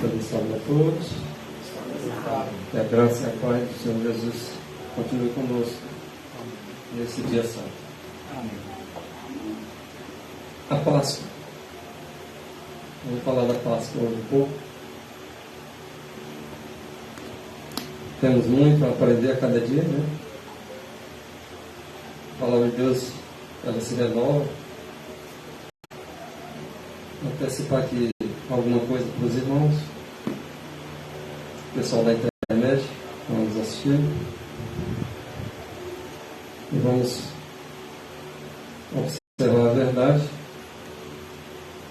Abençoado a todos. Que a graça e a paz do Senhor Jesus continue conosco nesse dia santo. A Páscoa. Vamos falar da Páscoa hoje um pouco. Temos muito a aprender a cada dia, né? A palavra de Deus, ela se renova. Vou antecipar aqui alguma coisa para os irmãos. O pessoal da internet, vamos assistir. E vamos observar a verdade,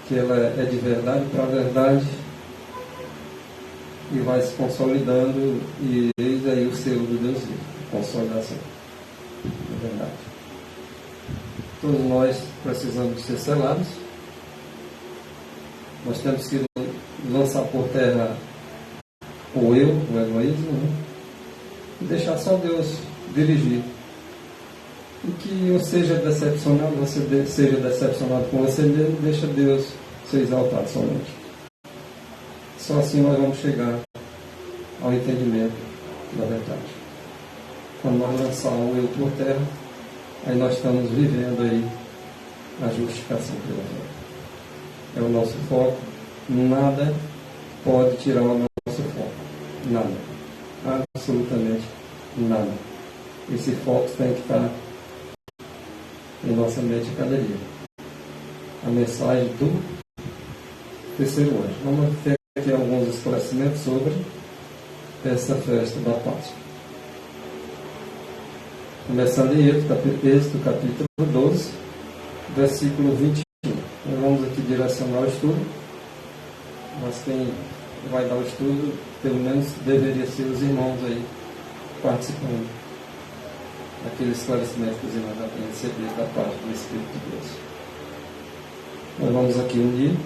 que ela é de verdade para a verdade, e vai se consolidando, e eis aí o selo do Deus vivo, consolidação da verdade. Todos nós precisamos ser selados. Nós temos que lançar por terra o eu, o egoísmo, né? E deixar só Deus dirigir. E que eu seja decepcionado, você seja decepcionado com você mesmo, deixa Deus ser exaltado somente. Só assim nós vamos chegar ao entendimento da verdade. Quando nós lançarmos o eu por terra, aí nós estamos vivendo aí a justificação pela fé. É o nosso foco. Nada pode tirar o nosso foco. Nada. Absolutamente nada. Esse foco tem que estar em nossa mente a cada dia. A mensagem do terceiro anjo. Vamos ter aqui alguns esclarecimentos sobre essa festa da Páscoa. Começando em Êxodo capítulo 12, versículo 21. Nós vamos aqui direcionar o estudo, mas quem vai dar o estudo, pelo menos deveria ser os irmãos aí participando daquele esclarecimento que os irmãos já têm recebido da parte do Espírito de Deus. Nós vamos aqui unir.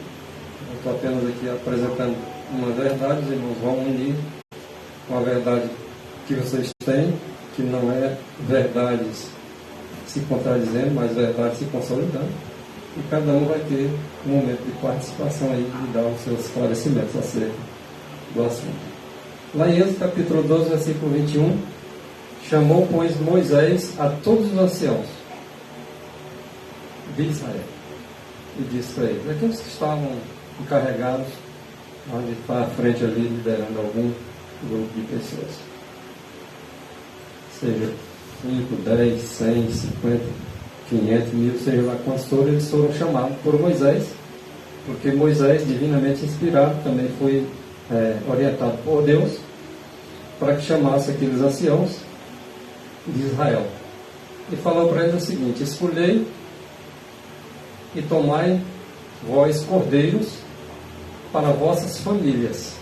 Eu estou apenas aqui apresentando uma verdade, os irmãos vão unir com a verdade que vocês têm, que não é verdades se contradizendo, mas verdade se consolidando. E cada um vai ter um momento de participação aí, de dar os seus esclarecimentos acerca do assunto. Lá em Êxodo capítulo 12, versículo 21, chamou, pois, Moisés a todos os anciãos de Israel e disse para eles, aqueles que estavam encarregados, onde está à frente ali, liderando algum grupo de pessoas, seja 5, 10, 100, 50, 500, 1000, seja lá quantos forem, eles foram chamados por Moisés, porque Moisés, divinamente inspirado, também foi orientado por Deus para que chamasse aqueles anciãos de Israel. E falou para eles o seguinte: escolhei e tomai vós cordeiros para vossas famílias.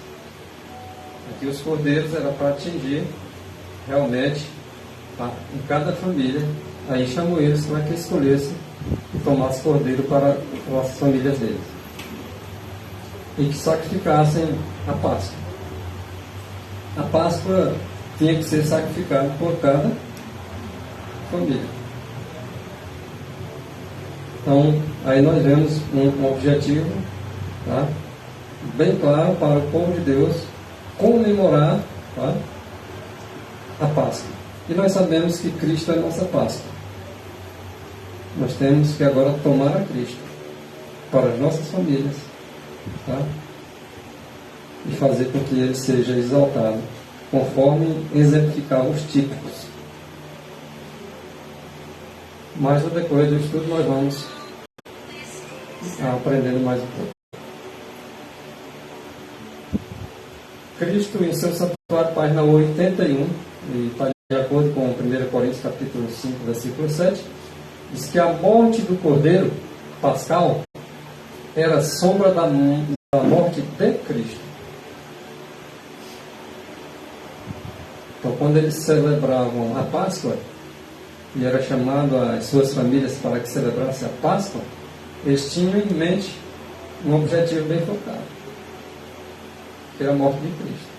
Aqui os cordeiros era para atingir realmente em cada família. Aí chamou eles para que escolhessem e tomassem cordeiro para as famílias deles. E que sacrificassem a Páscoa. A Páscoa tinha que ser sacrificada por cada família. Então, aí nós vemos um objetivo, tá, bem claro para o povo de Deus comemorar, tá, a Páscoa. E nós sabemos que Cristo é a nossa Páscoa. Nós temos que agora tomar a Cristo para as nossas famílias, tá? E fazer com que Ele seja exaltado, conforme exemplificar os típicos. Mas no decorrer do estudo nós vamos aprendendo mais um pouco. Cristo, em seu santuário, página 81, e está de acordo com 1 Coríntios capítulo 5, versículo 7, diz que a morte do Cordeiro Pascal era sombra da morte de Cristo. Então, quando eles celebravam a Páscoa, e era chamado as suas famílias para que celebrassem a Páscoa, eles tinham em mente um objetivo bem focado, que era a morte de Cristo.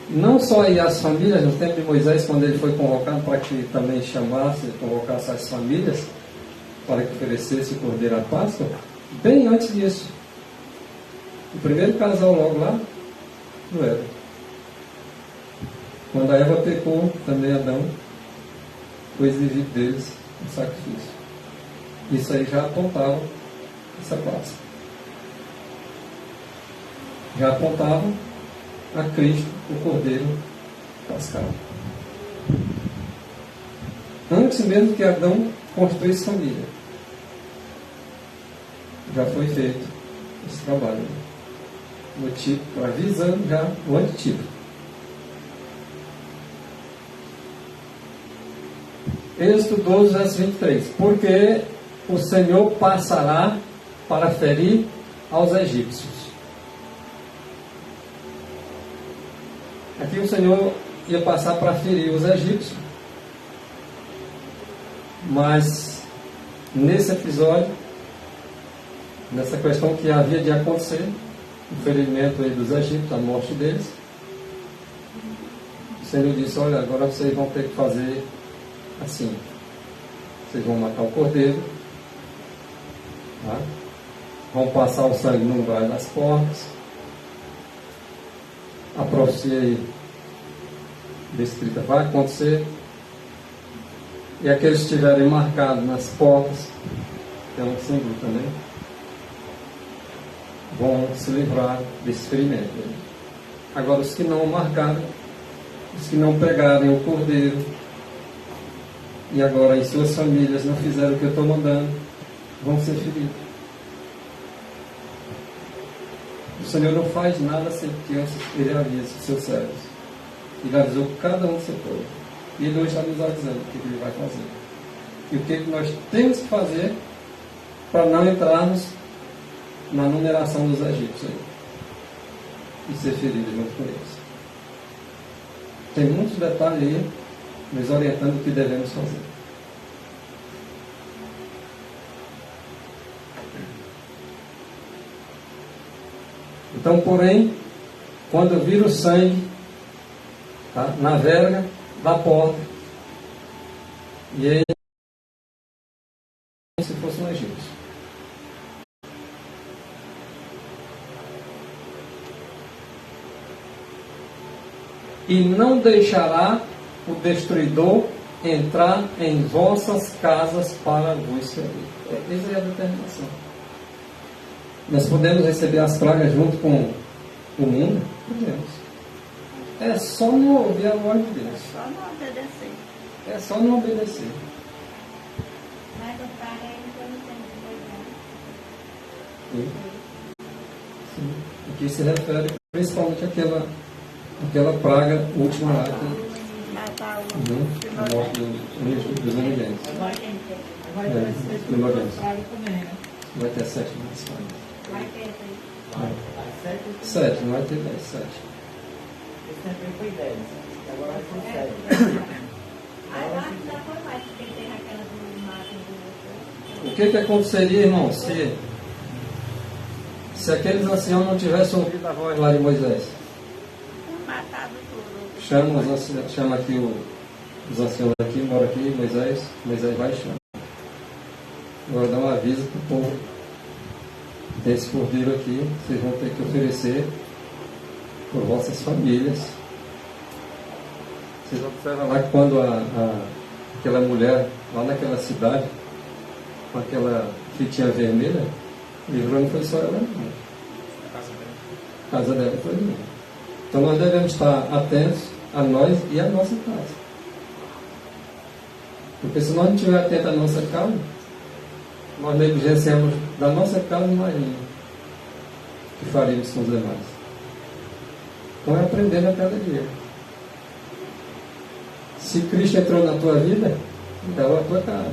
Não só aí as famílias, no tempo de Moisés, quando ele foi convocado para que também chamasse, convocasse as famílias para que oferecesse o cordeiro à Páscoa, bem antes disso, O primeiro casal logo lá, não era. Quando a Eva pecou, também Adão, foi exigido deles um sacrifício. Isso aí já apontava essa Páscoa. Já apontava a Cristo, o Cordeiro Pascal. Antes mesmo que Adão construísse família, já foi feito esse trabalho. No tipo, avisando já o antitipo. Êxodo 12, verso 23. Porque o Senhor passará para ferir aos egípcios. Aqui o Senhor ia passar para ferir os egípcios. Mas nesse episódio, nessa questão que havia de acontecer, o ferimento aí dos egípcios, a morte deles, o Senhor disse: olha, agora vocês vão ter que fazer assim. Vocês vão matar o cordeiro, tá? Vão passar o sangue no umbral das portas. A profecia aí descrita vai acontecer. E aqueles que estiverem marcados nas portas, que é um símbolo também, vão se livrar desse ferimento. Agora, os que não marcaram, os que não pegarem o cordeiro, e agora em suas famílias não fizeram o que eu estou mandando, vão ser feridos. O Senhor não faz nada sem que antes ele avise os seus servos. Ele avisou cada um do seu povo. E ele hoje está nos avisando o que ele vai fazer. E o que nós temos que fazer para não entrarmos na numeração dos egípcios aí, e ser feridos junto com eles. Tem muitos detalhes aí nos orientando o que devemos fazer. Então, porém, quando eu viro o sangue, tá, na verga da porta, e aí se fosse um egípcio. E não deixará o destruidor entrar em vossas casas para vos ferir. Essa é a determinação. Nós podemos receber as pragas junto com o mundo? Podemos. É só não ouvir a voz de Deus. Só não obedecer. É só não obedecer. Mas a praga é que eu não tenho que olhar. Sim. Aqui se refere principalmente àquela praga última lá, Matar o a morte dos unigênitos. Vai ter 7 mais pragas. Vai ter aí. 7, não vai ter 10, 7. Esse tempo foi 10, agora vai ser 7. Aí eu acho que já foi mais, porque tem aquela do mato do... O que aconteceria, irmão, se aqueles anciãos não tivessem ouvido a voz lá de Moisés? Matado tudo. Chama aqui os anciãos aqui, mora aqui, Moisés vai e chama. Agora dá um aviso para o povo. Tem esse cordeiro aqui, vocês vão ter que oferecer por vossas famílias. Vocês observam lá que quando aquela mulher, lá naquela cidade, com aquela fitinha vermelha, livrou não foi só ela, não. A casa dela foi livre. Então nós devemos estar atentos a nós e a nossa casa. Porque se nós não estivermos atentos à nossa casa, nós negligenciamos da nossa casa, imagina o que faríamos com os demais. Então é aprendendo a cada dia. Se Cristo entrou na tua vida, então é a tua casa.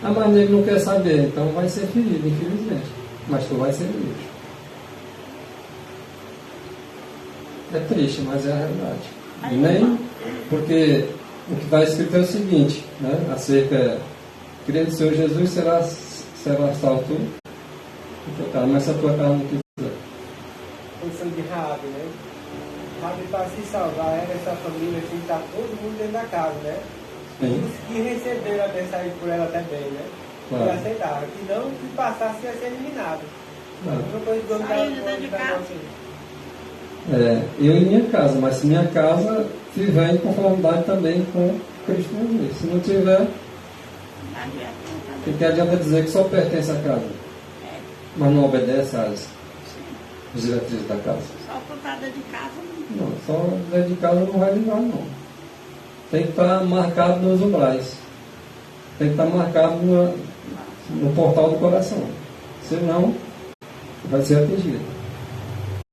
A mas ele não quer saber, então vai ser ferido, infelizmente. Mas tu vai ser livre. É triste, mas é a realidade. E nem porque o que está escrito é o seguinte, né? Acerca, crendo no Senhor Jesus, será salvo mas se a tua casa não quiser. Função de Raabe, né? Raabe, para se salvar, era essa família, assim, está todo mundo dentro da casa, né? Sim. Os que receberam a mensagem por ela também, né? Claro. Que aceitaram. Que não que passasse a ser eliminado. Não pode dono Saiu de dentro de casa. Eu em minha casa, mas se minha casa tiver em conformidade também com Cristo Jesus. Se não tiver, Não adianta. o que adianta dizer que só pertence à casa, É, mas não obedece às sim. diretrizes da casa? Só por causa de casa, não. Não, só dentro de casa não vai livrar, não. Tem que estar marcado nos umbrais. Tem que estar marcado no portal do coração. Senão, vai ser atingido.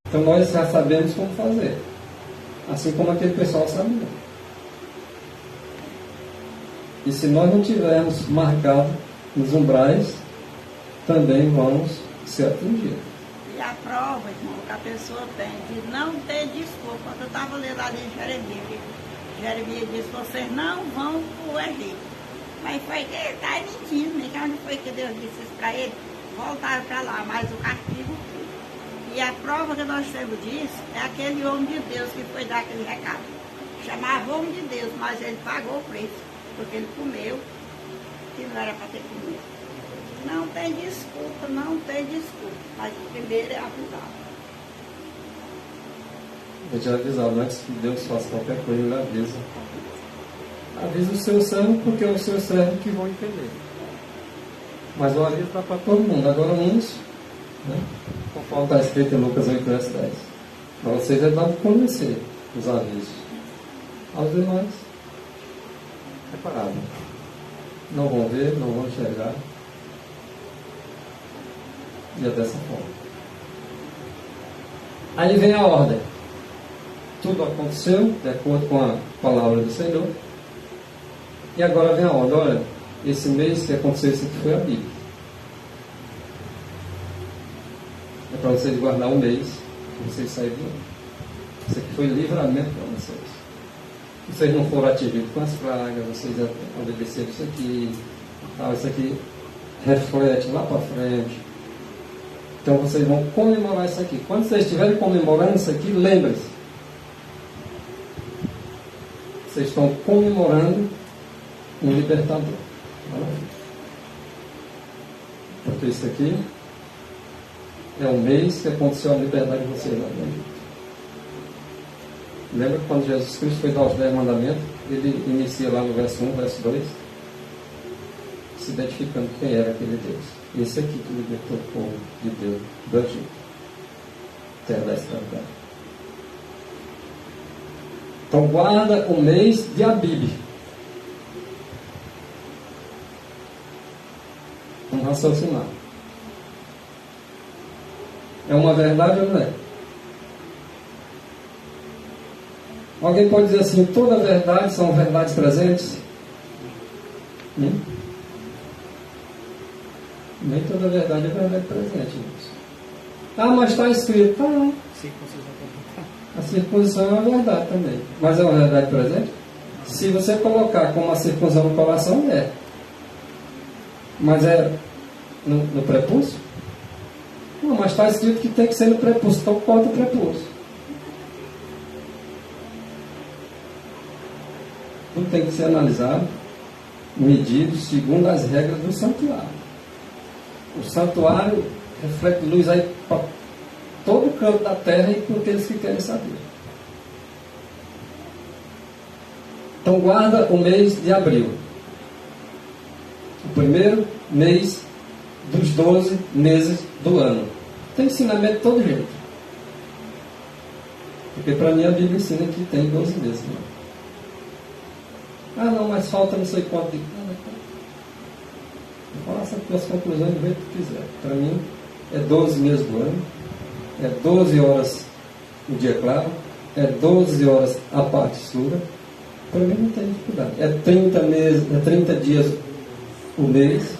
Então nós já sabemos como fazer. Assim como aquele pessoal sabia. E se nós não tivermos marcado nos umbrais, também vamos ser atingidos. E a prova, irmão, que a pessoa tem de não ter desculpa. Quando eu estava lendo lá em Jeremias, Jeremias disse, vocês não vão para o Egito. Mas foi que ele está mentindo, né? Onde foi que Deus disse isso para ele? Voltaram para lá, mas o castigo. E a prova que nós temos disso é aquele homem de Deus que foi dar aquele recado. Chamava homem de Deus, mas ele pagou o preço, porque ele comeu, que não era para ter comido. Não tem desculpa, não tem desculpa. Mas o primeiro é avisar. Eu já avisava, antes que Deus faça qualquer coisa, ele avisa. Avisa o seu servo, porque é o seu servo que vão entender. Mas o aviso dá para todo mundo. Agora uns, né? Conforme está escrito em Lucas 8, verso 10. Para vocês é dado conhecer os avisos. Aos demais, preparado. Não vão ver, não vão enxergar. E é dessa forma. Aí vem a ordem. Tudo aconteceu de acordo com a palavra do Senhor. E agora vem a ordem. Olha, esse mês que aconteceu isso aqui foi a Bíblia. É para vocês guardar um mês que vocês saírem do ano. Isso aqui foi livramento para vocês. Vocês não foram atingidos com as pragas, vocês obedeceram isso aqui. Isso aqui reflete lá para frente. Então vocês vão comemorar isso aqui. Quando vocês estiverem comemorando isso aqui, lembrem-se. Vocês estão comemorando um libertador. Porque isso aqui é o mês que aconteceu a liberdade de vocês lá no Egito. Lembra que quando Jesus Cristo foi dar os 10 mandamentos, ele inicia lá no verso 1, verso 2, se identificando quem era aquele Deus. Esse aqui que libertou o povo de Deus do Egito, terra da escravidão. Então guarda o mês de Abib. Vamos raciocinar. É uma verdade ou não é? Alguém pode dizer assim, toda verdade são verdades presentes? Nem toda verdade é verdade presente. Mas está escrito. Tá. A circuncisão é uma verdade também. Mas é uma verdade presente? Se você colocar como a circuncisão no coração, é. Mas é no prepúcio? Não, mas está escrito que tem que ser no prepúcio. Então corta o prepúcio. Tudo tem que ser analisado, medido segundo as regras do santuário. O santuário reflete luz aí para todo o canto da terra e para aqueles que querem saber. Então guarda o mês de abril. O primeiro mês dos 12 meses do ano. Tem ensinamento de todo jeito. Porque para mim a Bíblia ensina que tem 12 meses. Não, mas falta não sei quanto de... Faça as tuas conclusões do jeito que quiser. Para mim é 12 meses do ano. É 12 horas o dia claro. É 12 horas a parte escura. Para mim não tem dificuldade. É 30 dias o mês.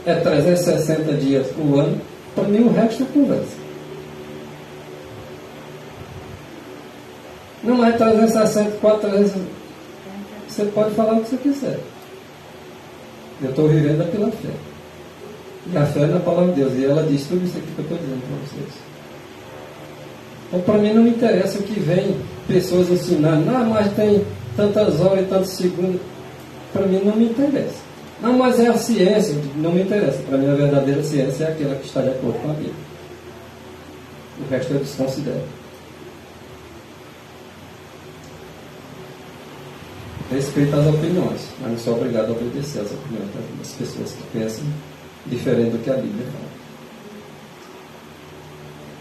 É 360 dias o ano. Para mim o resto é conversa. Não é 364, 360. Você pode falar o que você quiser. Eu estou vivendo pela fé. E a fé é na palavra de Deus. E ela diz tudo isso aqui que eu estou dizendo para vocês. Então, para mim, não me interessa o que vem pessoas ensinando. Mas tem tantas horas e tantos segundos. Para mim, não me interessa. Não, mas é a ciência, não me interessa. Para mim, a verdadeira ciência é aquela que está de acordo com a Bíblia. O resto eu desconsidero. Respeito às opiniões, mas não sou obrigado a obedecer às opiniões das pessoas que pensam diferente do que a Bíblia fala.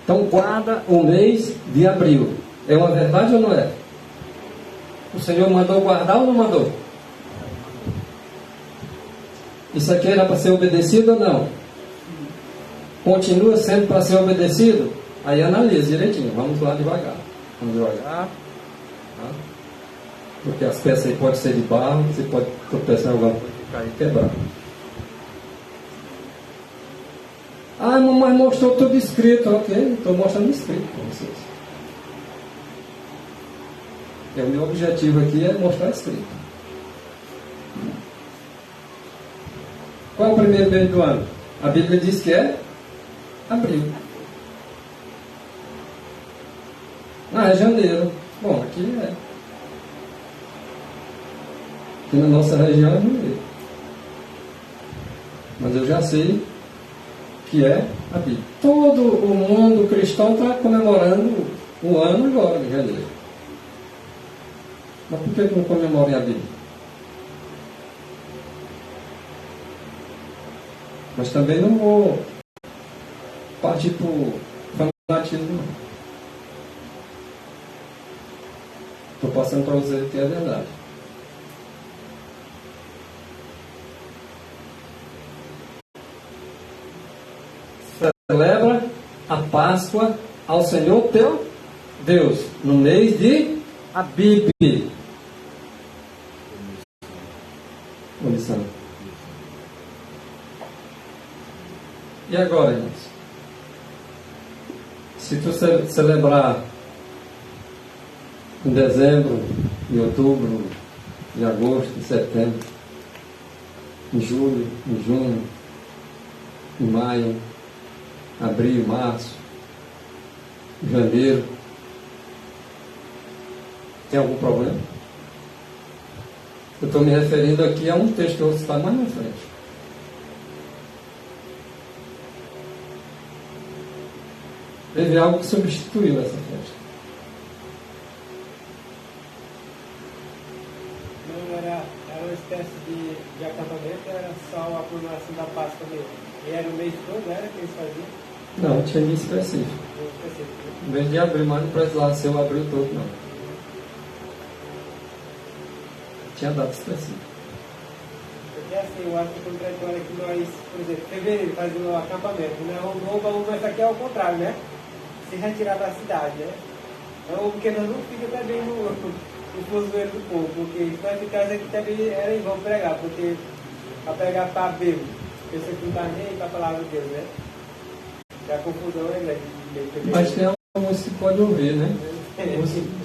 Então, guarda o mês de abril. É uma verdade ou não é? O Senhor mandou guardar ou não mandou? Isso aqui era para ser obedecido ou não? Continua sendo para ser obedecido? Aí analisa direitinho. Vamos lá devagar. Vamos devagar. Tá? Porque as peças aí podem ser de barro, você pode tropeçar em alguma coisa e cair e quebrar. Ah, mas mostrou tudo escrito. Ok, estou mostrando escrito para vocês. O meu objetivo aqui é mostrar escrito. Qual é o primeiro mês do ano? A Bíblia diz que é abril. Ah, é janeiro. Bom, aqui é. Aqui na nossa região é janeiro. Mas eu já sei que é a Bíblia. Todo o mundo cristão está comemorando o ano agora, em janeiro. Mas por que não comemorem a Bíblia? Mas também não vou partir para o fanatismo, não. Estou passando para você que é verdade. Celebra a Páscoa ao Senhor teu Deus no mês de Abib. Lição. E agora, irmãos? Se tu celebrar em dezembro, em outubro, em agosto, em setembro, em julho, em junho, em maio, abril, março, janeiro, tem algum problema? Eu estou me referindo aqui a um texto que eu vou citar mais na frente. Teve algo que substituiu essa festa. Não era uma espécie de acampamento, era só a comemoração da Páscoa mesmo. E era o mês todo, era que eles faziam? Não, tinha dia específico. Em vez de abrir, mas não precisava ser o abril todo, não. Tinha data específica. Porque assim, eu acho que o contraditório é que nós, por exemplo, fevereiro faz o acampamento, né? Mas aqui é ao contrário, né? Se retirar da cidade, né? Então, porque nós não fica também no fuzueiro do povo, porque se nós ficarmos aqui também era em vão pregar, porque a pregar para bebo, pessoa que não está nem para a palavra de Deus, né? E a confusão é grande. Mas tem alguns que podem ouvir, né?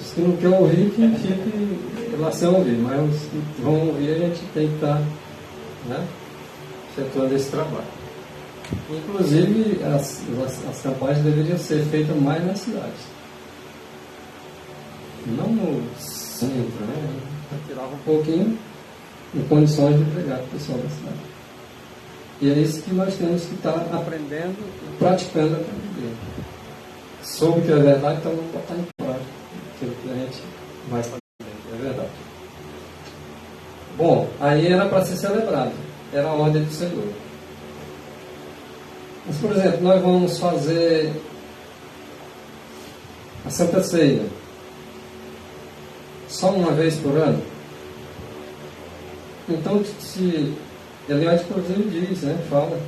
Os que não querem ouvir, que fiquem lá sem ouvir, mas os que vão ouvir, a gente tem que estar, né, efetuando esse trabalho. Inclusive, as campanhas deveriam ser feitas mais nas cidades. Não no centro, né? Tirava um pouquinho em condições de pregar para o pessoal da cidade. E é isso que nós temos que estar aprendendo e praticando até o dia. Soube que é verdade, então vamos botar em prática aquilo que a gente vai fazer. É verdade. Bom, aí era para ser celebrado. Era a ordem do Senhor. Mas, por exemplo, nós vamos fazer a Santa Ceia só uma vez por ano. Então, se Eliade, inclusive, diz, né? Fala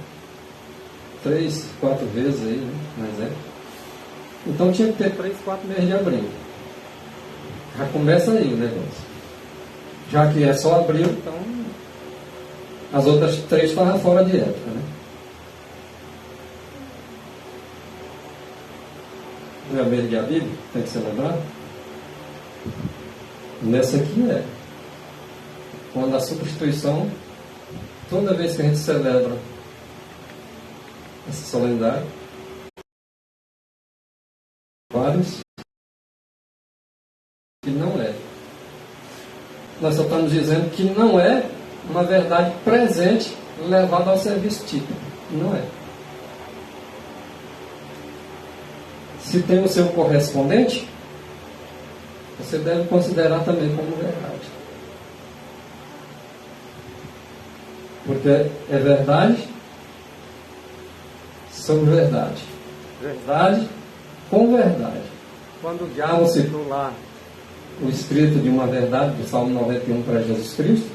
3, 4 vezes aí, né? Mas é. Então tinha que ter 3, 4 meses de abril. Já começa aí o negócio. Já que é só abril, então as outras 3 estavam fora de época, né? Não é o mês de Abib? Tem que celebrar? Nessa aqui é. Quando a substituição, toda vez que a gente celebra essa solenidade, vários que não é. Nós só estamos dizendo que não é uma verdade presente levada ao serviço típico. Não é. Se tem o seu correspondente, você deve considerar também como verdade. Porque é verdade sobre verdade. Verdade com verdade. Quando Diabo citou lá o escrito de uma verdade, do Salmo 91 para Jesus Cristo,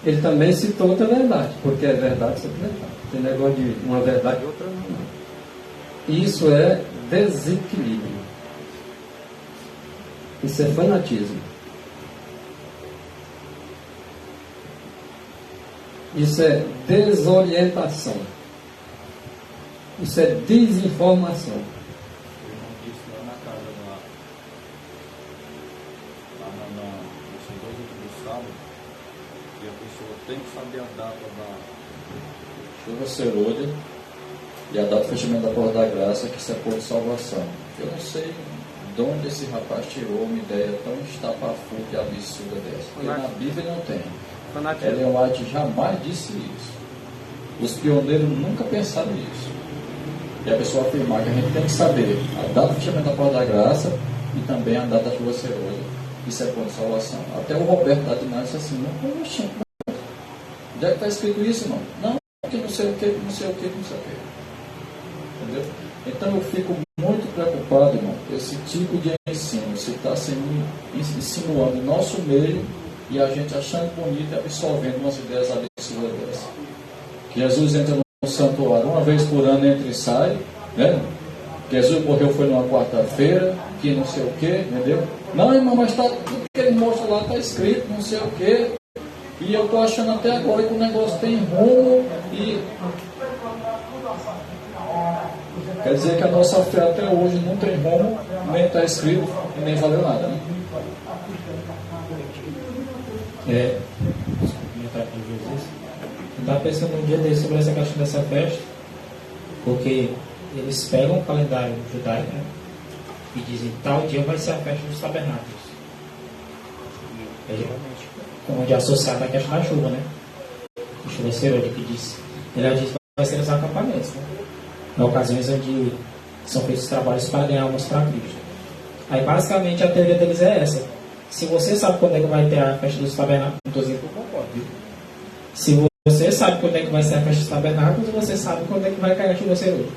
ele também citou outra verdade, porque é verdade sobre verdade. Tem negócio de uma verdade e outra não. Isso é desequilíbrio. Isso é fanatismo. Isso é desorientação. Isso é desinformação. Eu não disse lá na casa no sambódromo do sábado, que a pessoa tem que saber a data da chuva serôdia e a data do fechamento da porta da graça, que isso é por de salvação. Eu não sei de onde esse rapaz tirou uma ideia tão estapafúrdia e absurda dessa, porque na Bíblia não tem. Ellen White jamais disse isso. Os pioneiros nunca pensaram nisso. E a pessoa afirmar que a gente tem que saber a data do fechamento da porta da graça e também a data da chuva serôdia. Isso é por de salvação. Até o Roberto da Dinara disse assim, não, poxa, onde é que está escrito isso, irmão? Não, que não sei o que, não sei o que, não sei o que. Entendeu? Então eu fico muito preocupado, irmão, esse tipo de ensino, se está sendo insinuando no nosso meio e a gente achando bonito e absorvendo umas ideias absurdas dessas. Que Jesus entra no santuário uma vez por ano, entra e sai, né? Jesus morreu foi numa quarta-feira, que não sei o que, entendeu? Não, irmão, mas tá, tudo que ele mostra lá está escrito, não sei o que. E eu estou achando até agora que o negócio tem rumo e... Quer dizer que a nossa fé até hoje não tem rumo, nem está escrito e nem valeu nada, né? Eu estava pensando um dia desse sobre essa questão dessa festa, porque eles pegam o calendário judaico, né, e dizem tal dia vai ser a festa dos tabernáculos. É geralmente onde é associado a questão da chuva, né? A chuva serôdia que diz. Ele diz que vai ser os acampamentos, né? Em ocasiões onde são feitos trabalhos para ganhar almas para Cristo. Aí basicamente a teoria deles é essa. Se você sabe quando é que vai ter a festa dos tabernáculos, não estou dizendo que eu concordo, viu? Se você sabe quando é que vai ser a festa dos tabernáculos, você sabe quando é que vai cair a chuva serôdia.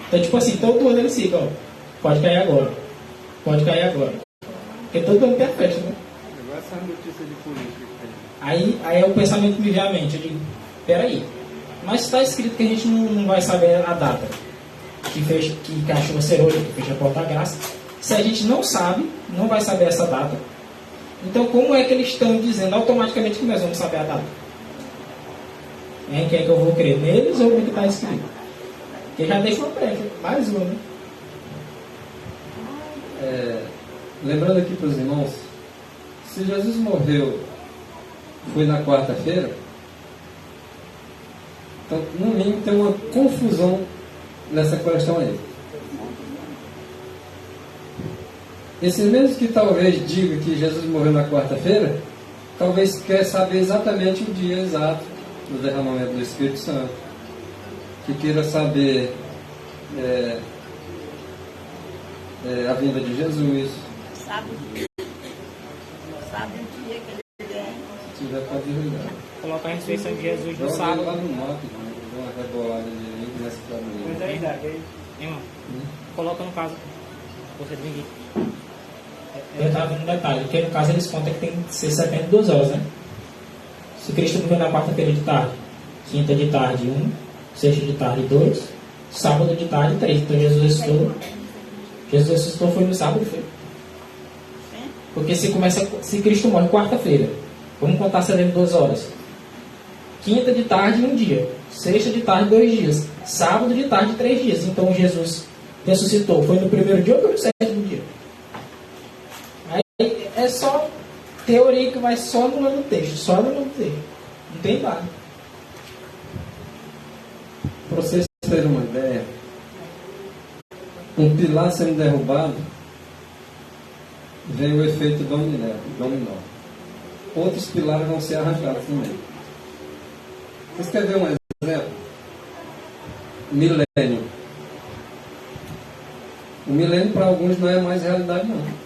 Então, tipo assim, todo ano eles ficam, ó, pode cair agora, pode cair agora. Porque todo ano tem a festa, né? Agora essa notícia de política. Aí é o pensamento que me vem à mente. Eu digo, peraí, mas está escrito que a gente não vai saber a data que a chuva serôdia, que fecha a porta da graça. Se a gente não sabe, não vai saber essa data. Então, como é que eles estão dizendo automaticamente que nós vamos saber a data? Quem é que eu vou crer? Neles ou no que está escrito? Porque já deixou brecha, mais uma, né? Lembrando aqui para os irmãos, se Jesus morreu, foi na quarta-feira, então, no mínimo, tem uma confusão nessa questão aí. Esses mesmos que talvez digam que Jesus morreu na quarta-feira, talvez quer saber exatamente o dia exato do derramamento do Espírito Santo, que queira saber a vinda de Jesus. Sabe o dia que ele vem. Se tiver para divulgar. Colocar a ressurreição de Jesus no Joga sábado. lá no mato, dá uma rebolada de e começa a Mas ficar aí dá, que aí... Irmão, coloca no caso. Você tem que... Eu estava vendo um detalhe, porque no caso eles contam que tem que ser 72 horas, né? Se Cristo morreu na quarta-feira de tarde, quinta de tarde 1, sexta de tarde 2, sábado de tarde 3. Então Jesus ressuscitou. Jesus ressuscitou foi no sábado, foi? Porque se Cristo morre quarta-feira, vamos contar 72 horas. Quinta de tarde 1 dia, sexta de tarde 2 dias, sábado de tarde 3 dias. Então Jesus ressuscitou, foi no primeiro dia ou foi no sétimo dia? Aí é só teoria que vai só no texto, só no texto. Não tem nada. Para vocês terem uma ideia, um pilar sendo derrubado, vem o efeito dominó. Outros pilares vão ser arrancados também. Vocês querem ver um exemplo? Milênio. O milênio para alguns não é mais realidade, não.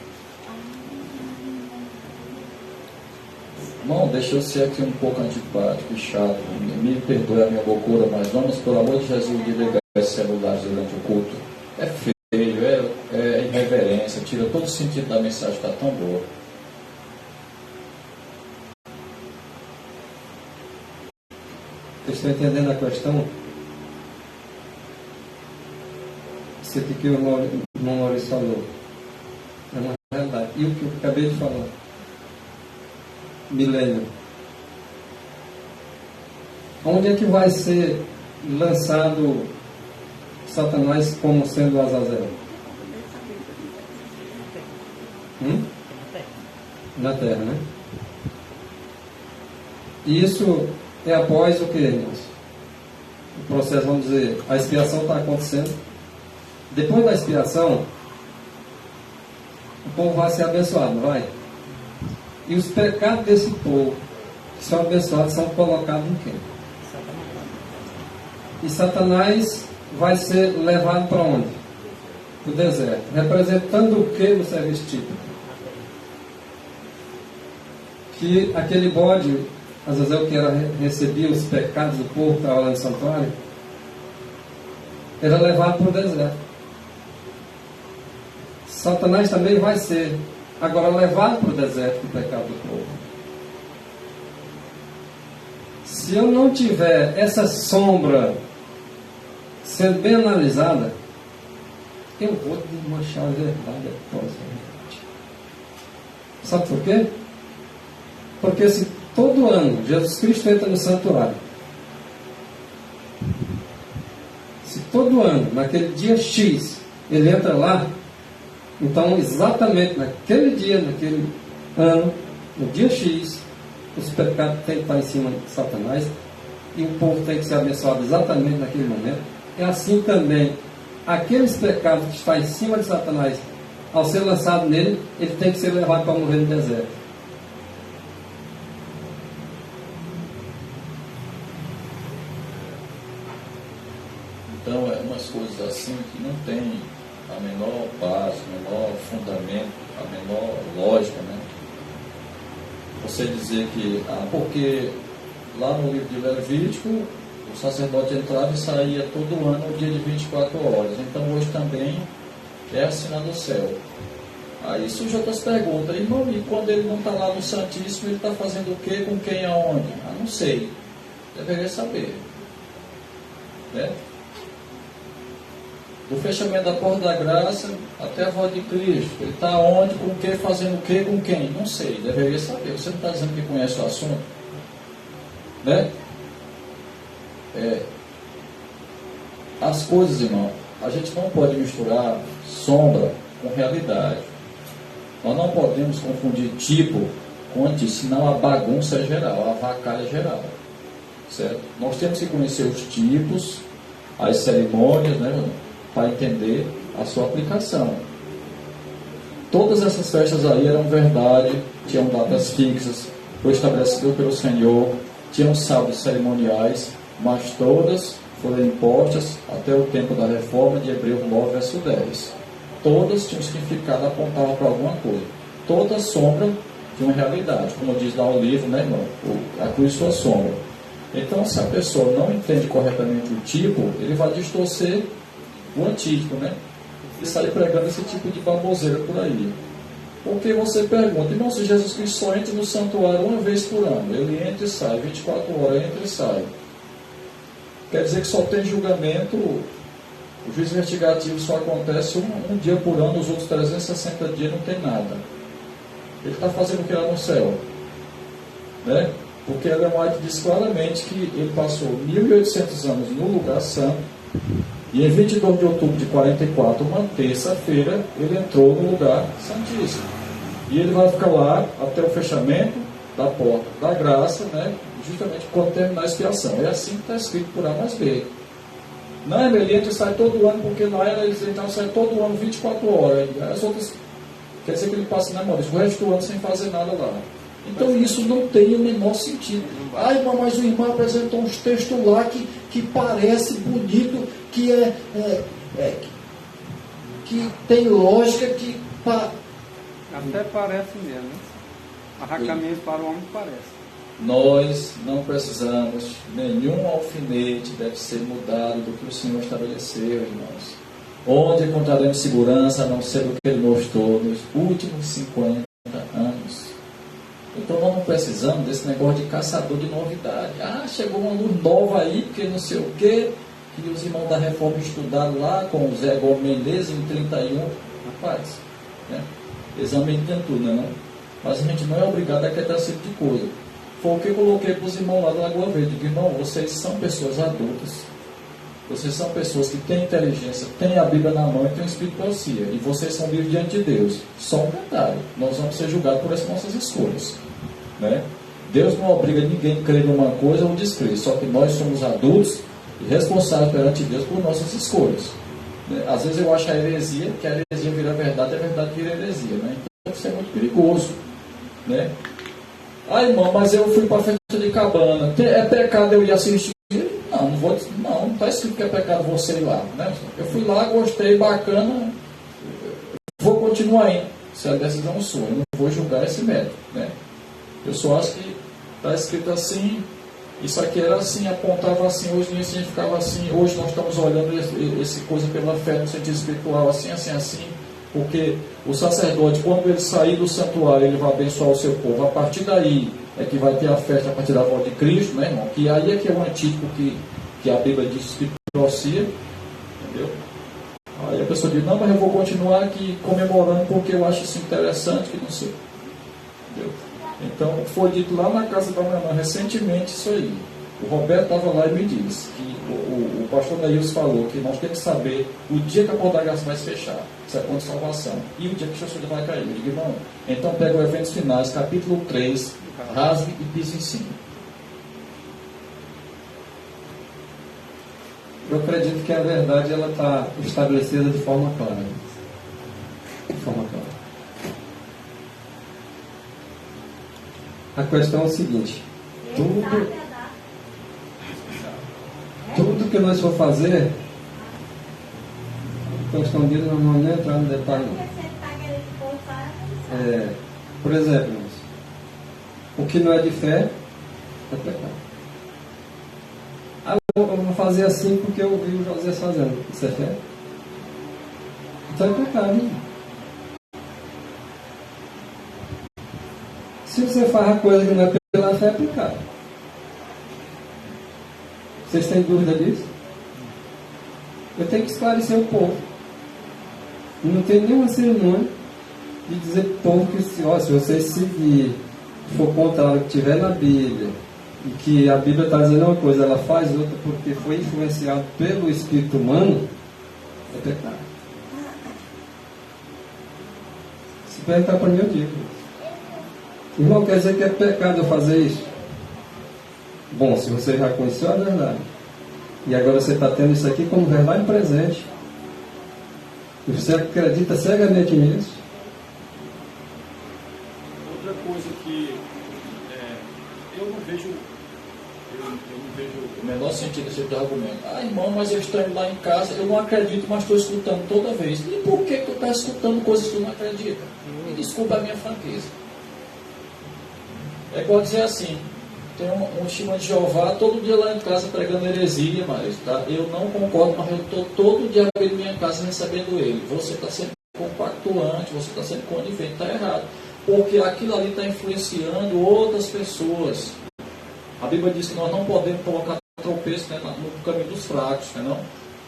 Irmão, deixa eu ser aqui um pouco antipático e chato. Me perdoe a minha loucura, mas vamos, pelo amor de Jesus, desligar esses celulares durante o culto. É feio, é irreverência, tira todo o sentido da mensagem, está tão boa. Vocês estão entendendo a questão? Isso aqui que o irmão Maurício falou é uma realidade. E o que eu acabei de falar? Milênio. Onde é que vai ser lançado Satanás como sendo Azazel? Na terra, né? E isso é após o que, irmãos? O processo, vamos dizer, a expiação está acontecendo. Depois da expiação, o povo vai ser abençoado, não vai? E os pecados desse povo que são abençoados são colocados em quem? E Satanás vai ser levado para onde? Para o deserto. Representando o que no serviço típico? Que aquele bode, Azazel, que recebia os pecados do povo que estava lá no santuário, era levado para o deserto. Satanás também vai ser agora levado para o deserto do pecado do povo. Se eu não tiver essa sombra sendo bem analisada, eu vou desmanchar a verdade após a verdade. Sabe por quê? Porque se todo ano Jesus Cristo entra no santuário, se todo ano, naquele dia X, ele entra lá, então exatamente naquele dia, naquele ano, no dia X, os pecados têm que estar em cima de Satanás e o povo tem que ser abençoado exatamente naquele momento. É assim também, aqueles pecados que estão em cima de Satanás, ao ser lançado nele, ele tem que ser levado para morrer no deserto. Então, é umas coisas assim que não tem a menor base, o menor fundamento, a menor lógica, né? Você dizer que, porque lá no livro de Levítico, o sacerdote entrava e saía todo ano no dia de 24 horas. Então hoje também é assim lá no céu. Aí surge outras perguntas. Irmão, e quando ele não está lá no Santíssimo, ele está fazendo o quê, com quem, aonde? Não sei. Deveria saber. Né? Do fechamento da porta da graça até a volta de Cristo. Ele está onde, com o que, fazendo o que, com quem? Não sei, deveria saber. Você não está dizendo que conhece o assunto? Né? As coisas, irmão, a gente não pode misturar sombra com realidade. Nós não podemos confundir tipo com anti, senão a bagunça é geral, a vacalha é geral. Certo? Nós temos que conhecer os tipos, as cerimônias, né, para entender a sua aplicação. Todas essas festas aí eram verdade, tinham datas fixas, foi estabelecido pelo Senhor, tinham sábados cerimoniais, mas todas foram impostas até o tempo da reforma de Hebreus 9, verso 10. Todas tinham significado, apontavam para alguma coisa. Toda sombra de uma realidade, como diz lá o livro, né, irmão? A cruz sua sombra. Então, se a pessoa não entende corretamente o tipo, ele vai distorcer o antítipo, né? E sair pregando esse tipo de baboseira por aí. Porque você pergunta, irmão, se Jesus Cristo só entra no santuário uma vez por ano, ele entra e sai, 24 horas entra e sai. Quer dizer que só tem julgamento, o juízo investigativo só acontece um dia por ano, os outros 360 dias não tem nada. Ele está fazendo o que lá no céu? Né? Porque Ellen White diz claramente que ele passou 1.800 anos no lugar santo, e em 22 de outubro de 44, uma terça-feira, ele entrou no lugar santíssimo. E ele vai ficar lá até o fechamento da porta da graça, né? Justamente quando terminar a expiação. É assim que está escrito por A mais B. Não é ele sai todo ano, porque na era eles então sai todo ano 24 horas. As outras, quer dizer que ele passa na Maurício, o resto do ano sem fazer nada lá. Então isso não tem o menor sentido. Ai, mas o irmão apresentou uns textos lá que parece bonito, que que tem lógica, que Até parece mesmo, né? Arracamento para o homem parece. nós não precisamos, nenhum alfinete deve ser mudado do que o Senhor estabeleceu, irmãos. Onde encontraremos segurança, a não ser do que Ele mostrou nos últimos 50 anos. Então nós não precisamos desse negócio de caçador de novidade. Ah, chegou uma luz nova aí, porque não sei o quê, que os irmãos da Reforma estudaram lá com o Zé Gomes Menezes em 31. Rapaz, né? Exame de tudo, né? Não? Mas a gente não é obrigado a acreditar esse tipo de coisa. Foi o que eu coloquei para os irmãos lá da Lagoa Verde. Digo, irmão, vocês são pessoas adultas. Vocês são pessoas que têm inteligência, têm a Bíblia na mão e têm o Espírito de profecia. E vocês são livres diante de Deus. Só um detalhe, nós vamos ser julgados por essas nossas escolhas. Né? Deus não obriga ninguém a crer numa coisa ou descrer. Só que nós somos adultos e responsáveis perante Deus por nossas escolhas. Né? Às vezes eu acho a heresia, que a heresia vira verdade, a verdade vira heresia. Né? Então isso é muito perigoso. Né? Ah, irmão, mas eu fui para a festa de cabana. É pecado eu ir assistir? Não está escrito que é pecado você ir lá. Né? Eu fui lá, gostei, bacana, vou continuar indo. Se a decisão sua, eu não vou julgar esse método. Né? Eu só acho que está escrito assim, isso aqui era assim, apontava assim, hoje nem assim, ficava assim, hoje nós estamos olhando esse coisa pela fé no sentido espiritual, assim, porque o sacerdote, quando ele sair do santuário, ele vai abençoar o seu povo. A partir daí é que vai ter a festa a partir da volta de Cristo, né, irmão? Que aí é que é o antítipo que a Bíblia diz que procia, entendeu? Aí a pessoa diz, não, mas eu vou continuar aqui comemorando porque eu acho isso interessante, que não sei. Entendeu? Então, foi dito lá na casa da minha irmã recentemente isso aí. O Roberto estava lá e me disse que o pastor Neilson falou que nós temos que saber o dia que a porta da graça vai se fechar, isso é ponto de salvação, e o dia que o chuva vai cair. Eu digo, irmão, então pega o Eventos Finais, capítulo 3, rasgue e pise em cima. Eu acredito que a verdade ela está estabelecida de forma clara. De forma clara. A questão é o seguinte: tudo que nós for fazer, estou escondido, não vou nem entrar no detalhe. Por exemplo, irmãos, o que não é de fé é pecado. Eu vou fazer assim porque eu vi o José fazendo. Isso é fé? Então é pecado, hein? Se você faz a coisa que não é pela fé, é pecado. Vocês têm dúvida disso? Eu tenho que esclarecer o povo. Não tem nenhuma cerimônia de dizer para o povo que se vocês seguir, for contrário que tiver na Bíblia, e que a Bíblia está dizendo uma coisa, ela faz outra porque foi influenciado pelo espírito humano, é pecado. Se perguntar para mim, eu digo. Irmão, quer dizer que é pecado eu fazer isso? Bom, se você já conheceu a verdade, e agora você está tendo isso aqui como verdade presente, e você acredita cegamente nisso? Outra coisa que eu não vejo o menor sentido desse tipo de argumento. Ah, irmão, mas eu estou lá em casa, eu não acredito, mas estou escutando toda vez. E por que tu está escutando coisas que tu não acredita? Me desculpa a minha franqueza. É igual dizer assim, tem um testemunho de Jeová todo dia lá em casa pregando heresia, mas tá? Eu não concordo, mas eu estou todo dia abrindo minha casa recebendo ele. Você está sendo compactuante, você está sendo conivente, está errado. Porque aquilo ali está influenciando outras pessoas. A Bíblia diz que nós não podemos colocar tropeço, né, no caminho dos fracos, né, não?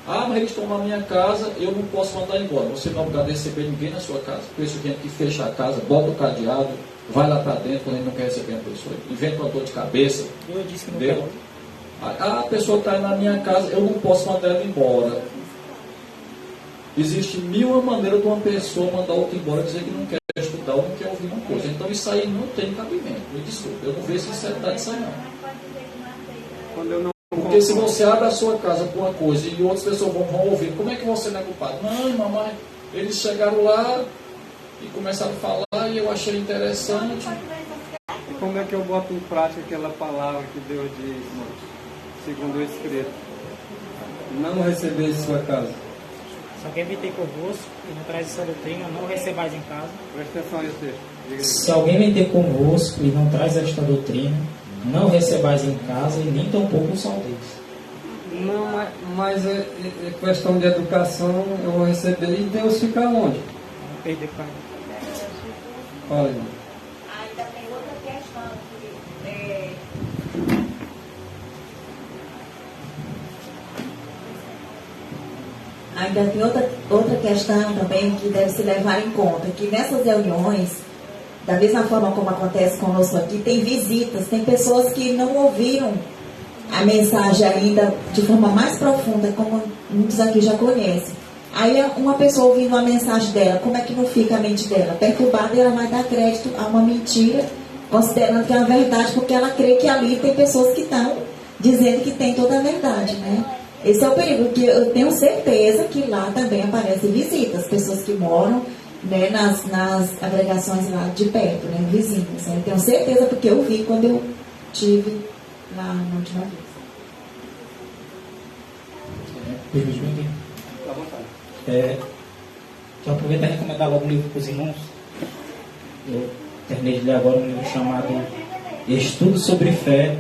Ah, mas eles estão na minha casa, eu não posso mandar embora. Você não é obrigado a receber ninguém na sua casa. Por isso, gente que fecha a casa, bota o cadeado, vai lá para dentro quando ele não quer receber a pessoa. Inventa uma dor de cabeça. Eu disse que não quero. A pessoa está aí na minha casa, eu não posso mandar ela embora. Existe mil maneiras de uma pessoa mandar outra embora, dizer que não quer estudar ou não quer ouvir uma coisa. Então isso aí não tem cabimento. Me desculpe, eu não vejo sinceridade nisso aí não. Porque se você abre a sua casa por uma coisa e outras pessoas vão ouvir, como é que você não é culpado? Não, mamãe, eles chegaram lá e começaram a falar e eu achei interessante. como é que eu boto em prática aquela palavra que Deus diz, segundo o Escrito? Não receber em sua casa. Se alguém vem ter convosco e não traz essa doutrina, não recebais em casa. Presta atenção nesse texto. Diga aí. Se alguém vem ter convosco e não traz esta doutrina, não recebais em casa e nem tampouco os saldeis. Não, mas é questão de educação, eu vou receber e Deus fica onde? Não perder pai. Fala, irmão. Ainda tem outra questão que Ainda tem outra questão também que deve se levar em conta, que nessas reuniões, da mesma forma como acontece conosco aqui, tem visitas, tem pessoas que não ouviram a mensagem ainda de forma mais profunda, como muitos aqui já conhecem. Aí uma pessoa ouvindo a mensagem dela, como é que não fica a mente dela? Perturbada, ela vai dar crédito a uma mentira, considerando que é uma verdade, porque ela crê que ali tem pessoas que estão dizendo que tem toda a verdade, né? Esse é o perigo, porque eu tenho certeza que lá também aparecem visitas, pessoas que moram, né, nas agregações lá de perto, né, vizinhos. Eu tenho certeza, porque eu vi quando eu estive lá na última vez. Pergunte bem aqui. Fica à vontade. Já aproveito a recomendar logo um livro para os irmãos. Eu terminei de ler agora um livro chamado Estudo sobre Fé.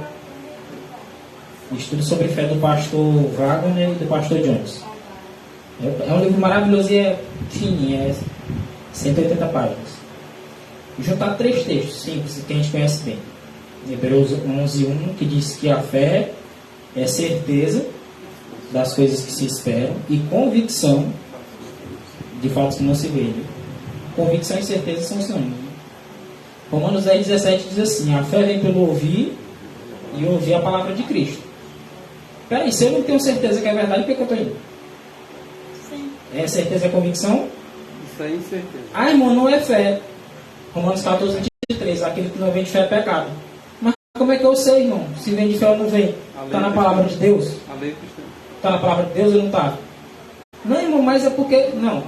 Estudo sobre Fé do pastor Wagner e do pastor Jones. É um livro maravilhoso e é fininho, é 180 páginas. E juntar 3 textos simples que a gente conhece bem. Hebreus 11:1, que diz que a fé é certeza das coisas que se esperam e convicção de fatos que não se veem. Convicção e certeza são sinônimos. Romanos 10:17 diz assim: a fé vem pelo ouvir e ouvir a palavra de Cristo. Peraí, se eu não tenho certeza que é verdade, por que eu estou indo? sim. É certeza e convicção? Isso aí, certeza. Ah, irmão, não é fé. Romanos 14:23, aquele que não vem de fé é pecado. Mas como é que eu sei, irmão? Se vem de fé ou não vem? Está na palavra de Deus? A lei cristã. Está na palavra de Deus ou não está? Não, irmão, mas é porque... Não.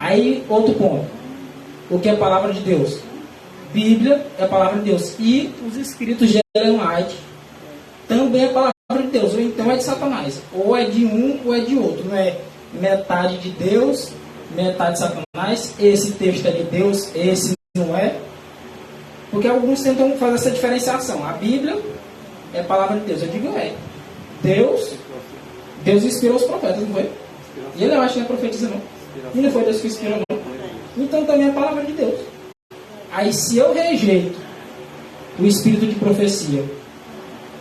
Aí, outro ponto. O que é a palavra de Deus? Bíblia é a palavra de Deus. E os escritos de Ellen White também é a palavra de Deus. Ou então é de Satanás. Ou é de um ou é de outro. Não é metade de Deus, metade de Satanás. Esse texto é de Deus, esse não é. Porque alguns tentam fazer essa diferenciação. A Bíblia é a palavra de Deus. Eu digo Deus inspirou os profetas, não foi? E ele, eu acho que não é profetiza, não. E não foi Deus que inspirou, não. Então também é a palavra de Deus. Aí se eu rejeito o espírito de profecia,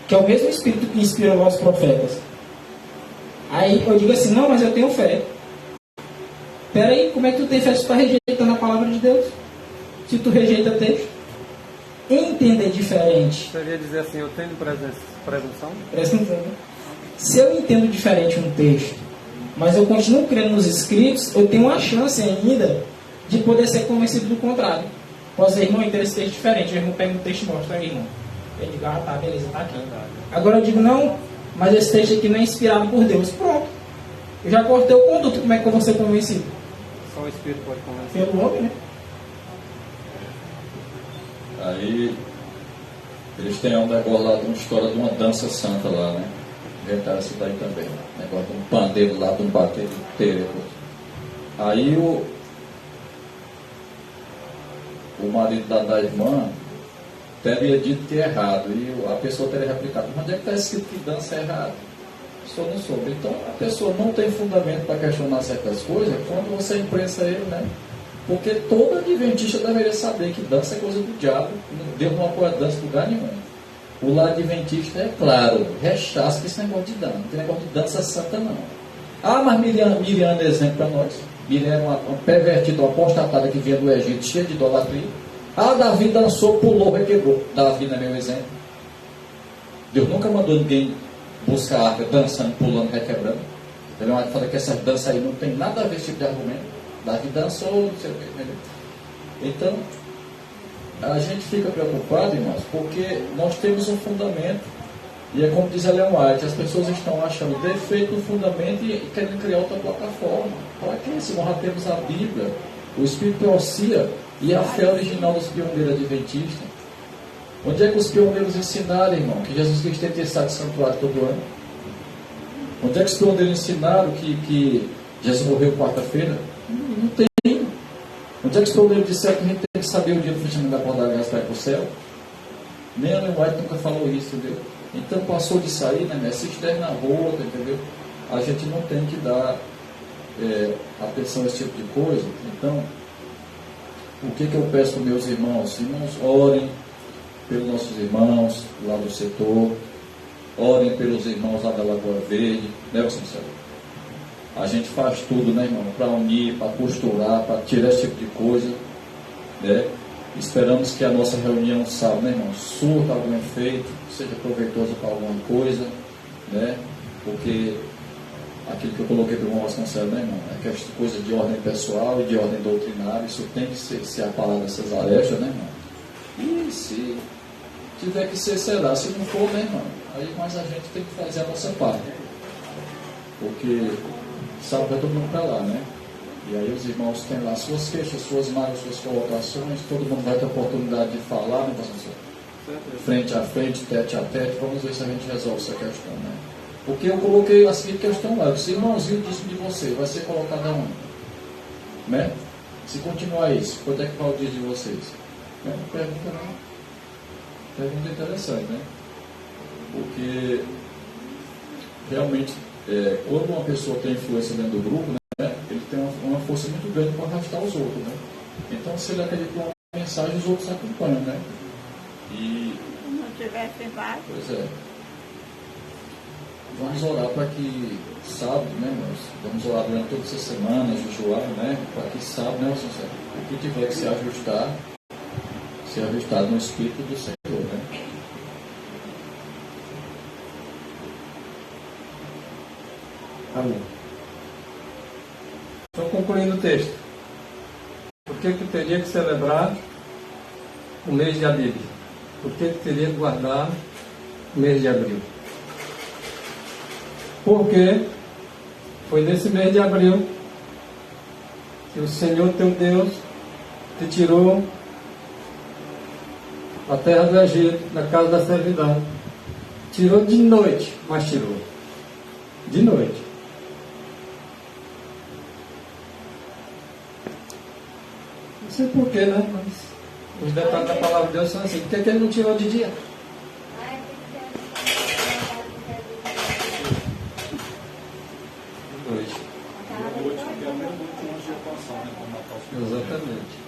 que é o mesmo espírito que inspirou os profetas, aí eu digo assim, não, mas eu tenho fé. Peraí, como é que tu tem fé se tu está rejeitando a palavra de Deus? Se tu rejeita texto? Entender diferente. Você ia dizer assim, eu tenho presunção? Presta atenção, né? Se eu entendo diferente um texto, mas eu continuo crendo nos escritos, eu tenho uma chance ainda de poder ser convencido do contrário. Posso dizer, irmão, eu entendo esse texto diferente. O irmão pega um texto e mostra aí, irmão. Eu digo, ah, tá, beleza, tá aqui. Agora eu digo, não, mas esse texto aqui não é inspirado por Deus. Pronto. Eu já cortei o conduto, como é que eu vou ser convencido? Só o Espírito pode convencer. Pelo homem, né? Aí eles têm um negócio lá, uma história de uma dança santa lá, né? Inventaram isso daí também. Negócio de um pandeiro lá, de um bateiro. Aí o marido da irmã teria dito que é errado. E a pessoa teria replicado, mas onde é que está escrito que dança é errado? Só não soube. Então a pessoa não tem fundamento para questionar certas coisas quando você imprensa ele, né? Porque todo adventista deveria saber que dança é coisa do diabo. Deus não apoia dança em lugar nenhum. O lado adventista é claro, rechaça esse negócio de dança. Não tem negócio de dança santa, não. Ah, mas Miriam é exemplo para nós. Miriam era uma pervertida, uma apostatada que vinha do Egito, cheia de idolatria. Ah, Davi dançou, pulou, requebrou. Davi não é meu exemplo. Deus nunca mandou ninguém buscar arca dançando, pulando, requebrando. Ele fala que essas danças aí não tem nada a ver com esse tipo de argumento. Davi dançou, não sei o que, entendeu? Então, a gente fica preocupado, irmãos, porque nós temos um fundamento, e é como diz Ellen White, as pessoas estão achando defeito no fundamento e querendo criar outra plataforma. Para que? Se nós já temos a Bíblia, o Espírito Teocia e a fé original dos pioneiros adventistas. Onde é que os pioneiros ensinaram, irmão, que Jesus Cristo tem que estar de santuário todo ano? Onde é que os pioneiros ensinaram que Jesus morreu quarta-feira? Não tem. Onde é que os pioneiros disseram que a gente tem que saber o dia do fechamento da porta da graça para ir para o céu? Nem a Ellen White nunca falou isso, entendeu? Então passou de sair, né? Se estiver na rua, entendeu? A gente não tem que dar atenção a esse tipo de coisa. Então, o que eu peço para meus irmãos? Irmãos, orem pelos nossos irmãos lá do setor, orem pelos irmãos lá da Lagoa Verde, né, Sincero? A gente faz tudo, né, irmão, para unir, para costurar, para tirar esse tipo de coisa, né? Esperamos que a nossa reunião sábado, né, irmão, surta algum efeito, seja proveitoso para alguma coisa, né? Porque aquilo que eu coloquei para o irmão Vasconcelos, né, irmão, é que esta coisa de ordem pessoal e de ordem doutrinária, isso tem que ser a palavra cesareja, né, irmão? E se tiver que ser, será. Se não for, né, irmão, aí mais a gente tem que fazer a nossa parte. Porque sabe que vai todo mundo para lá, né? E aí os irmãos têm lá suas queixas, suas mágoas, suas colocações, todo mundo vai ter a oportunidade de falar, né, pastor? Frente a frente, tete a tete, vamos ver se a gente resolve essa questão, né? Porque eu coloquei a seguinte questão lá, se irmãozinho disse de você, vai ser colocado aonde? Né? Se continuar isso, quanto é que vai o dia de vocês? É uma pergunta, né? Pergunta interessante, né? Porque realmente, quando uma pessoa tem influência dentro do grupo, né, ele tem uma força muito grande para arrastar os outros, né? Então, se ele acredita em uma mensagem, os outros acompanham, né? E Se não tivesse vários. pois é. Vamos orar para que sábado, né, irmãos? Vamos orar durante toda essa semana, jejuar, né? Para que sábado, né, o que tiver que se ajustar no Espírito do Senhor, né? Amém. Então, concluindo o texto. Por que teria que celebrar o mês de Abril? Por que teria que guardar o mês de abril? Porque foi nesse mês de abril que o Senhor teu Deus te tirou da terra do Egito, da casa da servidão. Tirou de noite, mas tirou. De noite. Não sei porquê, né? Mas os detalhes da palavra de Deus são assim. Por que ele não tirou de dia? De noite. Exatamente.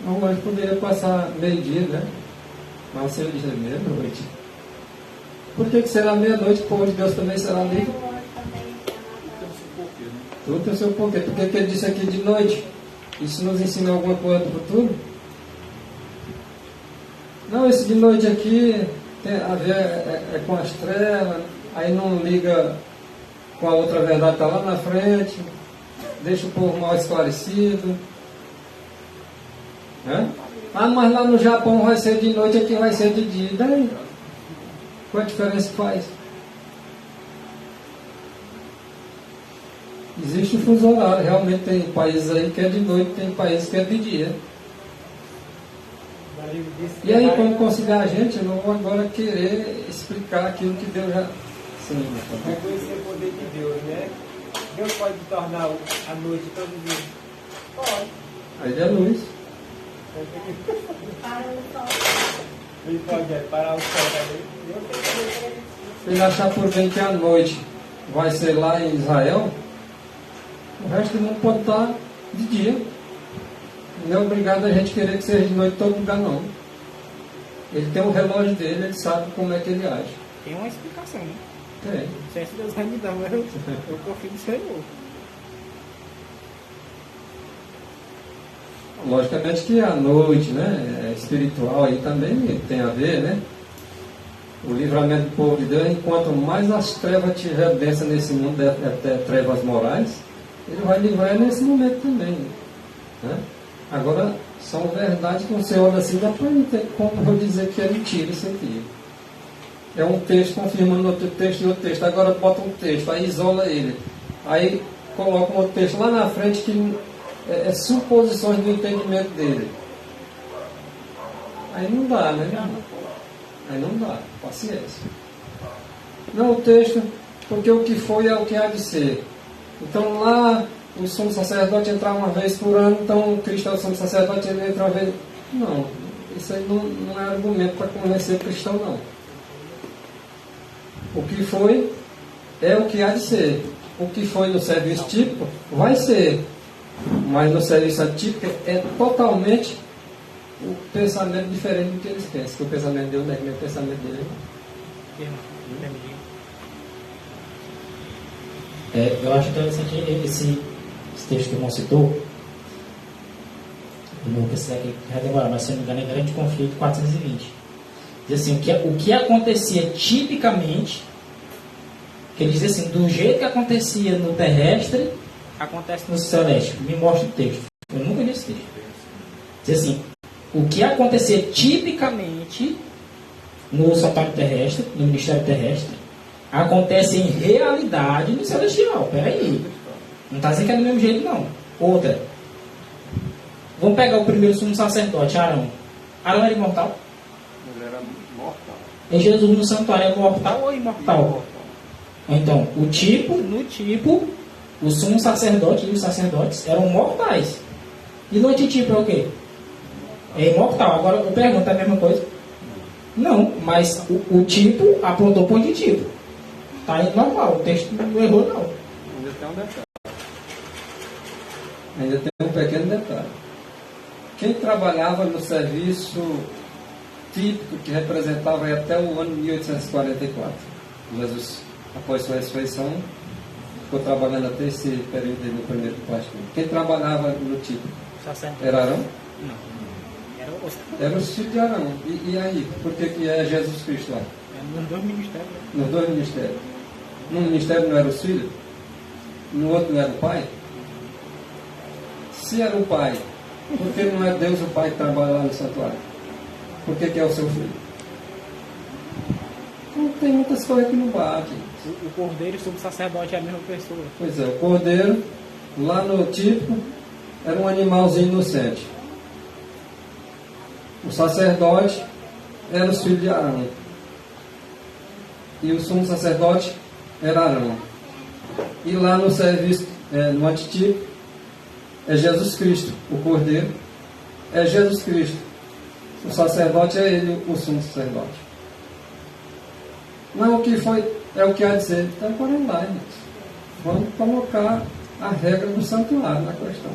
Não, mas poderia passar meio-dia, né? Mas se eu dizer meia-noite. Por que será meia-noite? O povo de Deus também será livre? Tudo tem o seu porquê. Por que ele disse aqui de noite? Isso nos ensina alguma coisa do futuro? Não, esse de noite aqui tem a ver com as trevas, aí não liga com a outra verdade, está lá na frente, deixa o povo mal esclarecido. É? Ah, mas lá no Japão vai ser de noite, aqui vai ser de dia. E daí? Qual a diferença que faz? Existe o fuso horário, realmente tem países aí que é de noite, tem países que é de dia. E aí, quando conciliar a gente, eu não vou agora querer explicar aquilo que Deus já... Sim, reconhecer o poder de Deus, né? Deus pode tornar a noite todo dia? Pode. Aí ele é luz. Para o sol. Ele pode parar o sol também. Se ele achar por bem que a noite vai ser lá em Israel, o resto do mundo pode estar de dia. Não é obrigado a gente querer que seja de noite em todo lugar, não. Ele tem um relógio dele, ele sabe como é que ele age. Tem uma explicação, né? Tem. Não sei se Deus vai me dar, mas eu confio no Senhor. Logicamente que a noite, né, espiritual aí também tem a ver, né? O livramento do povo de Deus, enquanto mais as trevas tiver densa nesse mundo, até trevas morais, ele vai livrar nesse momento também, né? Agora, são verdades que você olha assim, dá para não ter como eu dizer que é mentira isso aqui. É um texto confirmando outro texto e outro texto. Agora bota um texto, aí isola ele. Aí coloca um outro texto lá na frente que é suposições do entendimento dele. Aí não dá, né? Já não pode. Aí não dá, paciência. Não, o texto, porque o que foi é o que há de ser. Então lá o sumo sacerdote entrar uma vez por ano, então o Cristo é o sumo sacerdote, ele entra uma vez. Não, isso aí não é argumento para convencer o cristão, não. O que foi é o que há de ser. O que foi no serviço típico vai ser. Mas no serviço atípico é totalmente o pensamento diferente do que eles pensam. Que o pensamento de Deus não é o pensamento dele. Eu acho interessante esse texto que o irmão citou. Eu vou precisar aqui redemorar, mas se não me engano é Grande Conflito 420. Diz assim, o que acontecia tipicamente, que ele diz assim, do jeito que acontecia no terrestre, acontece no celeste. Me mostra o texto. Eu nunca li esse texto. Diz assim, o que acontecia tipicamente no santuário terrestre, no ministério terrestre, acontece em realidade no celestial. Peraí. Não está dizendo que é do mesmo jeito, não. Outra. Vamos pegar o primeiro sumo sacerdote, Arão. Arão era imortal? Ele era mortal. Em Jesus no santuário é mortal ou imortal? Então, no tipo, o sumo sacerdote e os sacerdotes eram mortais. E no antitipo é o quê? É imortal. Agora eu pergunto, é a mesma coisa? Não, mas o tipo apontou para o antitipo. Está indo normal, o texto não errou, não. Ainda tem um detalhe. Ainda tem um pequeno detalhe. Quem trabalhava no serviço típico que representava até o ano 1844, Jesus, após sua ressurreição, ficou trabalhando até esse período no primeiro pastor. Quem trabalhava no típico? Era Arão? Não. Era os filhos de Arão. E aí, por que é Jesus Cristo lá? Nos dois ministérios. Nos dois ministérios. Num ministério não era os filhos? No outro não era o pai? Se era o pai, por que não é Deus o pai que trabalha lá no santuário? Por que é o seu filho? Então, tem muitas coisas que não batem. O cordeiro e o sumo sacerdote é a mesma pessoa. Pois é, o cordeiro, lá no típico, era um animalzinho inocente. O sacerdote era os filhos de Arão. E o sumo sacerdote era Arão. E lá no serviço, no antitípico, é Jesus Cristo, o cordeiro. É Jesus Cristo. O sacerdote é ele, o sumo sacerdote. Não, o que foi, é o que há de ser. Então, parem lá, gente. Vamos colocar a regra do santuário na questão.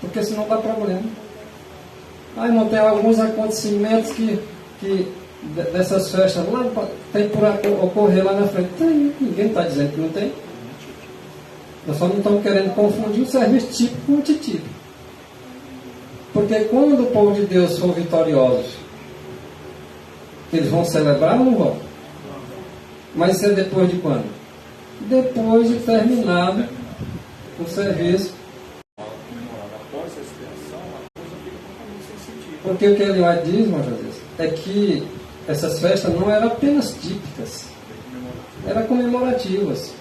Porque senão dá problema. Aí não tem alguns acontecimentos que dessas festas lá tem por ocorrer lá na frente. Tem, ninguém está dizendo que não tem. Nós só não estamos querendo confundir o serviço típico com o antitípico. Porque quando o povo de Deus for vitorioso, eles vão celebrar ou não vão? Mas isso é depois de quando? Depois de terminado o serviço. Após a expiação, a coisa fica totalmente sem sentido. Porque o que ele vai dizer, irmão Jesus, é que essas festas não eram apenas típicas, eram comemorativas.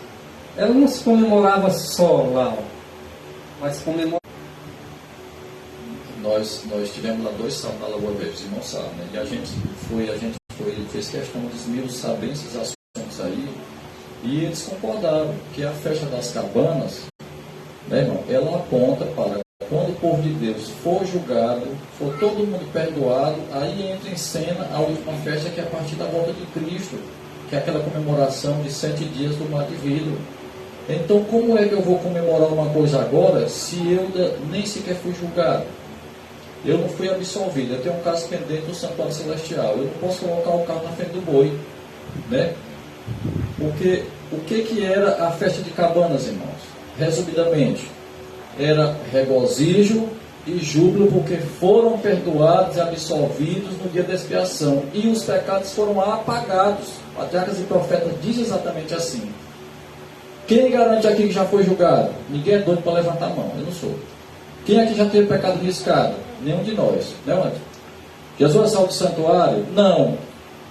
Ela não se comemorava só lá, mas comemorava. Nós tivemos lá 2 salmos na Lagoa Verde, os irmãos sabem, né? E a gente fez questão de esmiuçar bem esses assuntos aí, e eles concordaram que a festa das cabanas, né, irmão, ela aponta para quando o povo de Deus for julgado, for todo mundo perdoado, aí entra em cena a última festa, que é a partir da volta de Cristo, que é aquela comemoração de 7 dias do mar de vidro. Então, como é que eu vou comemorar uma coisa agora, se eu nem sequer fui julgado? Eu não fui absolvido, eu tenho um caso pendente do santuário celestial, eu não posso colocar o carro na frente do boi, né? Porque o que era a festa de cabanas, irmãos? Resumidamente, era regozijo e júbilo, porque foram perdoados e absolvidos no dia da expiação, e os pecados foram apagados. Patriarcas e profetas dizem exatamente assim. Quem garante aqui que já foi julgado? Ninguém é doido para levantar a mão, eu não sou. Quem aqui já teve pecado riscado? Nenhum de nós, né, André? Jesus saiu do santuário? Não.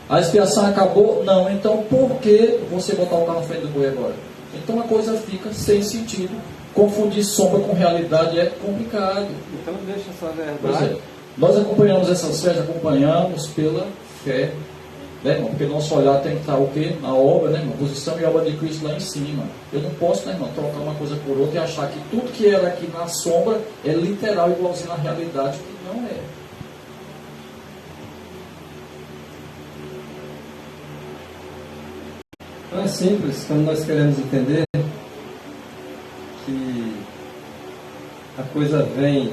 A expiação acabou? Não. Então, por que você botar o carro na frente do boi agora? Então, a coisa fica sem sentido. Confundir sombra com realidade é complicado. Então, deixa essa Pois verdade Nós acompanhamos essas festas, acompanhamos pela fé, né, irmão? Porque nosso olhar tem que estar o quê? Na obra, né, irmão? Posição e obra de Cristo lá em cima. Eu não posso, né, irmão, trocar uma coisa por outra e achar que tudo que era aqui na sombra é literal, igualzinho na realidade, que não é. Então é simples, quando nós queremos entender que a coisa vem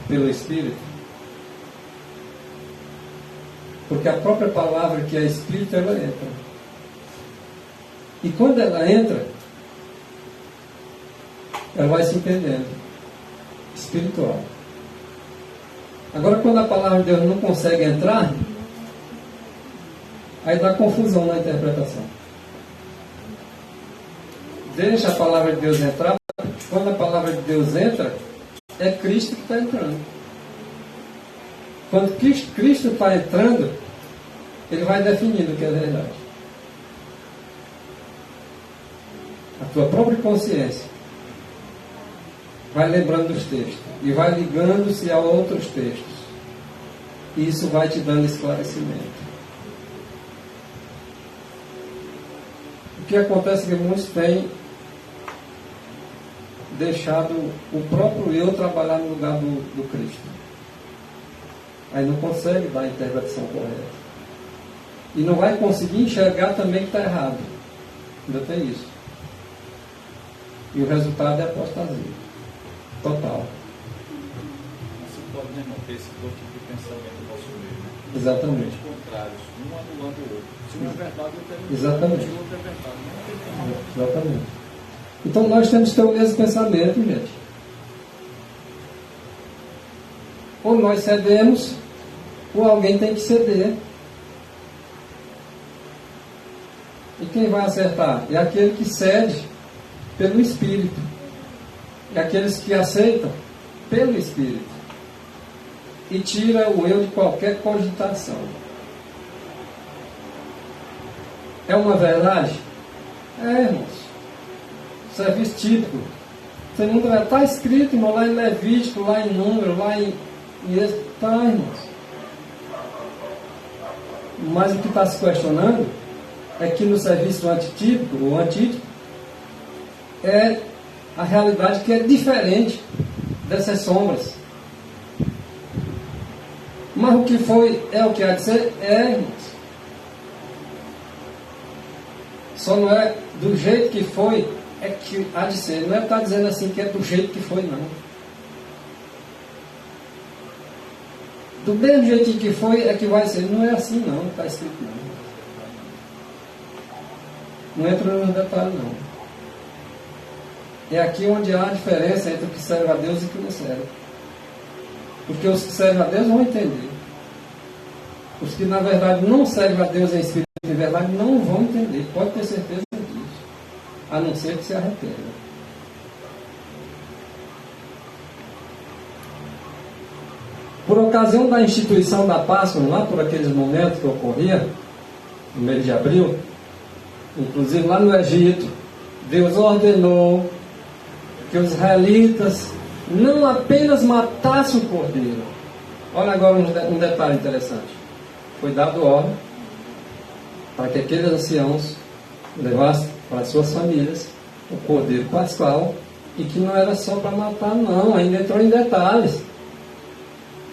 pelo Espírito, porque a própria palavra que é Espírito, ela entra. E quando ela entra, ela vai se entendendo. Espiritual. Agora, quando a palavra de Deus não consegue entrar, aí dá confusão na interpretação. Deixa a palavra de Deus entrar. Quando a palavra de Deus entra, é Cristo que está entrando. Quando Cristo está entrando, ele vai definindo o que é verdade. A tua própria consciência vai lembrando dos textos e vai ligando-se a outros textos. E isso vai te dando esclarecimento. O que acontece é que muitos têm deixado o próprio eu trabalhar no lugar do Cristo. Aí não consegue dar a interpretação correta. E não vai conseguir enxergar também que está errado. Ainda tem isso. E o resultado é apostasia. Total. Você pode, né, irmão, ter esse dois tipos de pensamento no nosso meio, né? Exatamente. Contrários, um anulando o outro. Se um é verdade, o outro é mentira. Exatamente. Se o outro é verdade, não tem nada. Exatamente. Então nós temos que ter o mesmo pensamento, gente. Ou nós cedemos, ou alguém tem que ceder. E quem vai acertar? É aquele que cede pelo Espírito. É aqueles que aceitam pelo Espírito. E tira o eu de qualquer cogitação. É uma verdade? É, irmãos. Serviço típico. Você não vai estar escrito, irmão, lá em Levítico, lá em Número, lá em está, irmãos. Mas o que está se questionando é que no serviço antitípico, ou antítipo, é a realidade que é diferente dessas sombras. Mas o que foi, é o que há de ser, é, irmãos. Só não é do jeito que foi, é que há de ser. Não é estar dizendo assim que é do jeito que foi, não. Do mesmo jeitinho que foi, é que vai ser. Não é assim, não. Não está escrito, não. Não entra nos detalhes, não. É aqui onde há a diferença entre o que serve a Deus e o que não serve. Porque os que servem a Deus vão entender. Os que na verdade não servem a Deus em espírito e em verdade não vão entender. Pode ter certeza disso. A não ser que se arrependa. Por ocasião da instituição da Páscoa, lá por aqueles momentos que ocorria, no mês de abril, inclusive lá no Egito, Deus ordenou que os israelitas não apenas matassem o cordeiro. Olha agora um detalhe interessante. Foi dado ordem para que aqueles anciãos levassem para suas famílias o cordeiro pascual, e que não era só para matar, não, ainda entrou em detalhes,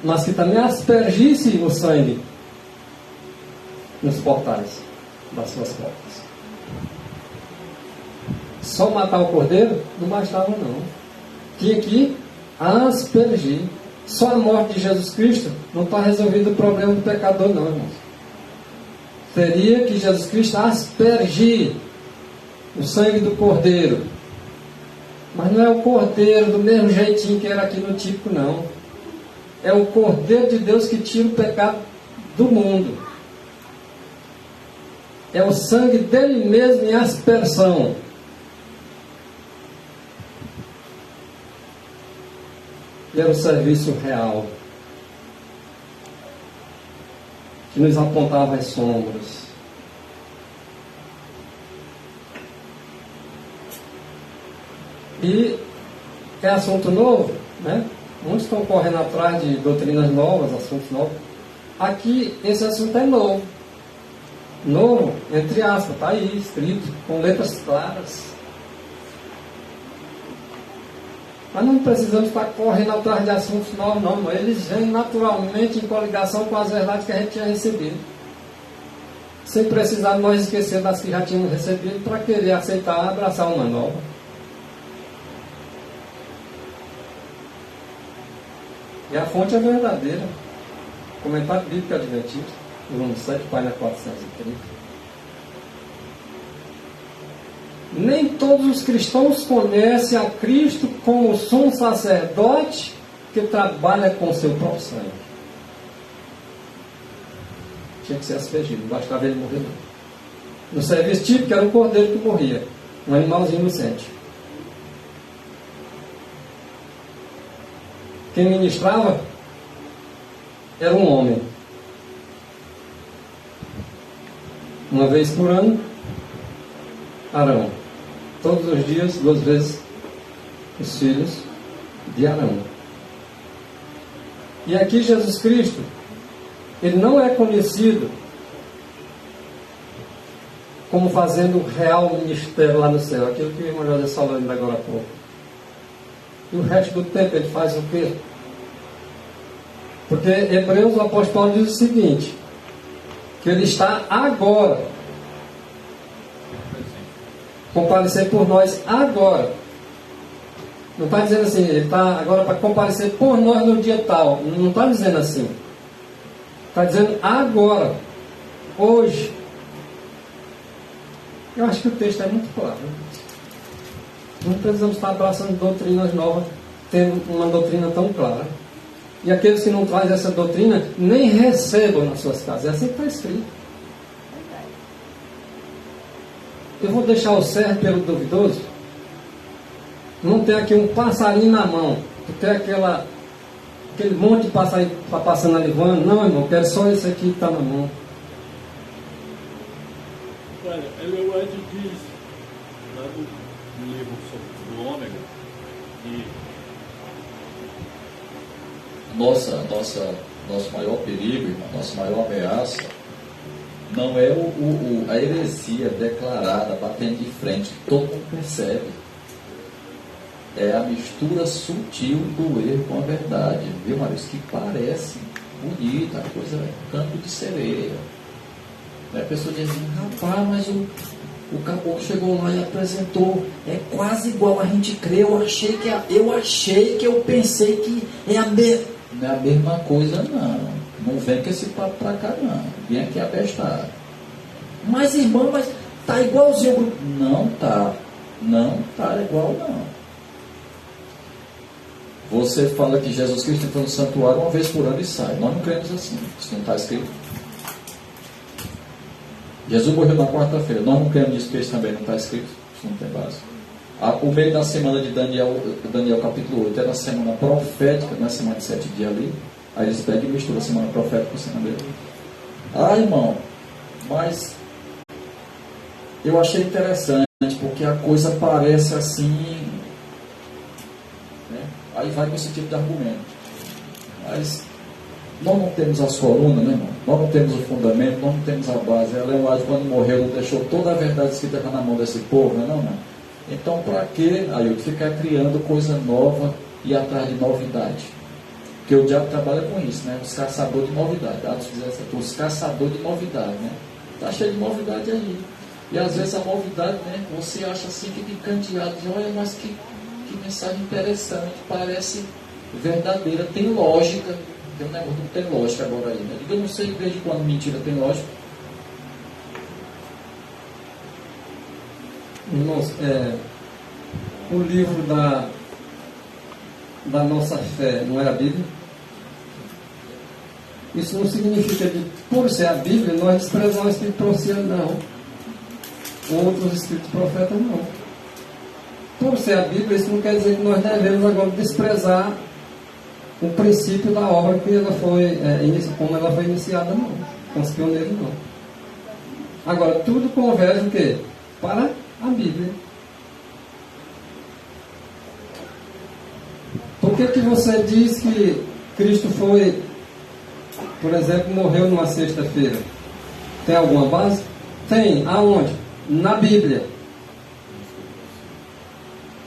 mas que também aspergisse o sangue nos portais das suas portas. Só matar o cordeiro não bastava, não. Tinha que aspergir. Só a morte de Jesus Cristo não está resolvido o problema do pecador, não, irmãos. Teria que Jesus Cristo aspergir o sangue do cordeiro. Mas não é o cordeiro do mesmo jeitinho que era aqui no típico, não. É o cordeiro de Deus que tira o pecado do mundo. É o sangue dele mesmo em aspersão. E era o serviço real que nos apontava as sombras. E é assunto novo, né? Muitos estão correndo atrás de doutrinas novas, assuntos novos. Aqui, esse assunto é novo. Novo, entre aspas, está aí, escrito, com letras claras. Mas não precisamos estar correndo atrás de assuntos novos, não. Eles vêm naturalmente em coligação com as verdades que a gente tinha recebido. Sem precisar nós esquecer das que já tínhamos recebido para querer aceitar, abraçar uma nova. E a fonte é verdadeira. Comentário Bíblico Adventista, volume 7, página 430. Nem todos os cristãos conhecem a Cristo como sumo sacerdote que trabalha com seu próprio sangue. Tinha que ser aspergido, não bastava ele morrer não. No serviço típico era um cordeiro que morria, um animalzinho inocente. Quem ministrava era um homem. Uma vez por ano, Arão. Todos os dias, 2 vezes, os filhos de Arão. E aqui Jesus Cristo, ele não é conhecido como fazendo o real ministério lá no céu, aquilo que o irmão José falou ainda agora há pouco. E o resto do tempo ele faz o quê? Porque Hebreus, o apóstolo Paulo diz o seguinte, que ele está agora, comparecer por nós agora. Não está dizendo assim, ele está agora para comparecer por nós no dia tal. Não está dizendo assim. Está dizendo agora, hoje. Eu acho que o texto é muito claro. Não precisamos estar abraçando doutrinas novas, tendo uma doutrina tão clara. E aqueles que não trazem essa doutrina, nem recebam nas suas casas. É assim que está escrito. Eu vou deixar o certo pelo duvidoso. Não tem aqui um passarinho na mão. Tu tem aquele monte de passarinho passando ali voando. Não, irmão, quero só esse aqui que está na mão. Olha, Ellen White diz, lá no livro sobre o ômega, que nosso maior perigo, a nossa maior ameaça, não é a heresia declarada, batendo de frente, que todo mundo percebe. É a mistura sutil do erro com a verdade, viu, Maurício? Que parece bonita, a coisa é canto de sereia. Aí a pessoa diz assim, rapaz, mas o caboclo chegou lá e apresentou, é quase igual a gente crê, eu pensei que é a mesma. Não é a mesma coisa, não. Não vem com esse papo pra cá, não. Vem aqui abestar. Mas, irmão, mas tá igualzinho. Não tá. Não tá igual, não. Você fala que Jesus Cristo entra no santuário uma vez por ano e sai. Nós não cremos assim. Isso não está escrito. Jesus morreu na quarta-feira. Nós não cremos nisso, porque isso também não está escrito. Isso não tem base. O meio da semana de Daniel capítulo 8 era a semana profética, não é semana de 7 dias ali. Aí eles pegam e misturam a semana profética com a semana dele. Irmão, mas eu achei interessante, porque a coisa parece assim, né? Aí vai com esse tipo de argumento. Mas nós não temos as colunas, né, irmão? Nós não temos o fundamento, nós não temos a base. Ellen White, quando morreu, não deixou toda a verdade escrita na mão desse povo, né, não? Então, para que, Ailton, ficar criando coisa nova e atrás de novidade? Porque o diabo trabalha com isso, né? Os caçadores de novidade. Atos 17, os caçadores de novidade, né? Está cheio de novidade aí. E às vezes a novidade, né? Você acha assim, fica encanteado. Diz, olha, mas que mensagem interessante, parece verdadeira, tem lógica. Tem um negócio que tem lógica agora aí, né? Eu não sei desde quando mentira tem lógica. Irmãos, o livro da nossa fé não é a Bíblia. Isso não significa que, por ser a Bíblia, nós desprezamos o Espírito de profecia, não. Outros Espíritos de profeta, não. Por ser a Bíblia, isso não quer dizer que nós devemos agora desprezar o princípio da obra que ela foi, como ela foi iniciada, não. Com os pioneiros, não. Agora, tudo converge o quê? Para a Bíblia. Porque que você diz que Cristo foi, por exemplo, morreu numa sexta-feira? Tem alguma base? Tem. Aonde? Na Bíblia.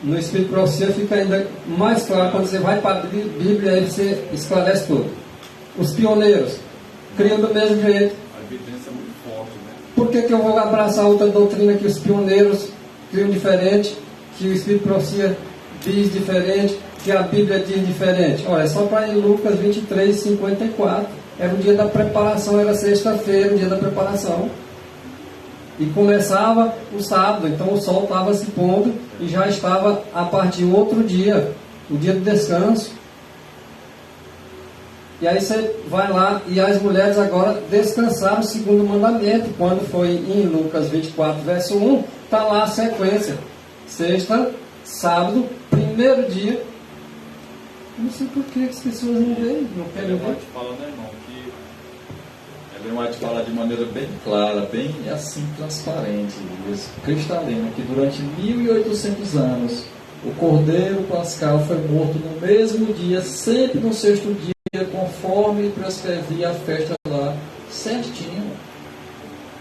No Espírito de Profecia fica ainda mais claro. Quando você vai para a Bíblia, aí você esclarece tudo. Os pioneiros criam do mesmo jeito. A evidência é muito forte, né? Por que eu vou abraçar outra doutrina que os pioneiros criam diferente, que o Espírito de Profecia diz diferente, que a Bíblia diz diferente? Olha, é só para ir em Lucas 23, 54. Era o dia da preparação, era sexta-feira, o dia da preparação. E começava o sábado, então o sol estava se pondo e já estava a partir do outro dia, o dia do descanso. E aí você vai lá, e as mulheres agora descansaram segundo o mandamento. Quando foi em Lucas 24, verso 1, está lá a sequência. Sexta, sábado, primeiro dia. Eu não sei por que as pessoas não veem, não querem ver. Fala, né, irmão, que Ellen White fala de maneira bem clara, bem assim transparente, cristalina, que durante 1800 anos o Cordeiro Pascal foi morto no mesmo dia, sempre no sexto dia, conforme prescrevia a festa lá, certinho.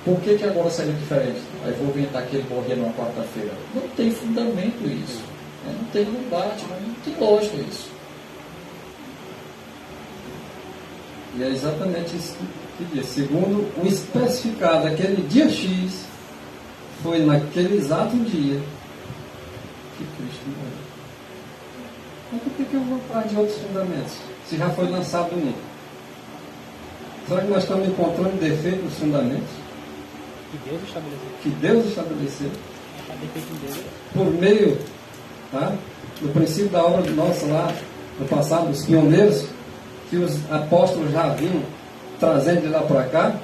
Por que agora seria diferente? Aí vou inventar que ele morria numa quarta-feira. Não tem fundamento isso. Né? Não tem debate, não tem lógica isso. E é exatamente isso que diz. Segundo o especificado, aquele dia X, foi naquele exato dia que Cristo morreu. Mas por que eu vou falar de outros fundamentos? Se já foi lançado um. Será que nós estamos encontrando defeito nos fundamentos? Que Deus estabeleceu. Por meio, tá, do princípio da obra nossa lá, no passado, os pioneiros, que os apóstolos já vinham trazendo de lá para cá,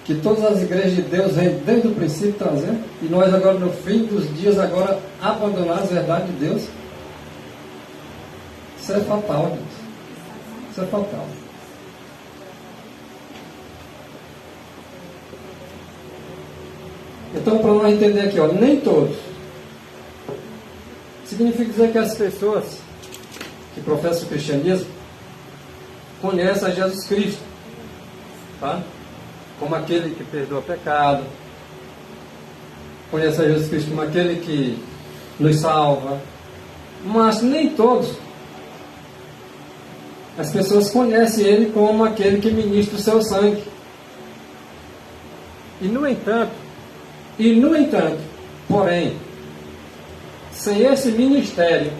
que todas as igrejas de Deus vêm desde o princípio trazendo, e nós agora no fim dos dias agora abandonar as verdades de Deus. Isso é fatal, gente. Isso é fatal. Então, para nós entender aqui, ó, nem todos. Significa dizer que as pessoas que professam o cristianismo conhecem a Jesus Cristo, tá? Como aquele que perdoa pecado, conhece a Jesus Cristo como aquele que nos salva, mas nem todos. As pessoas conhecem Ele como aquele que ministra o seu sangue. E no entanto, porém, sem esse ministério,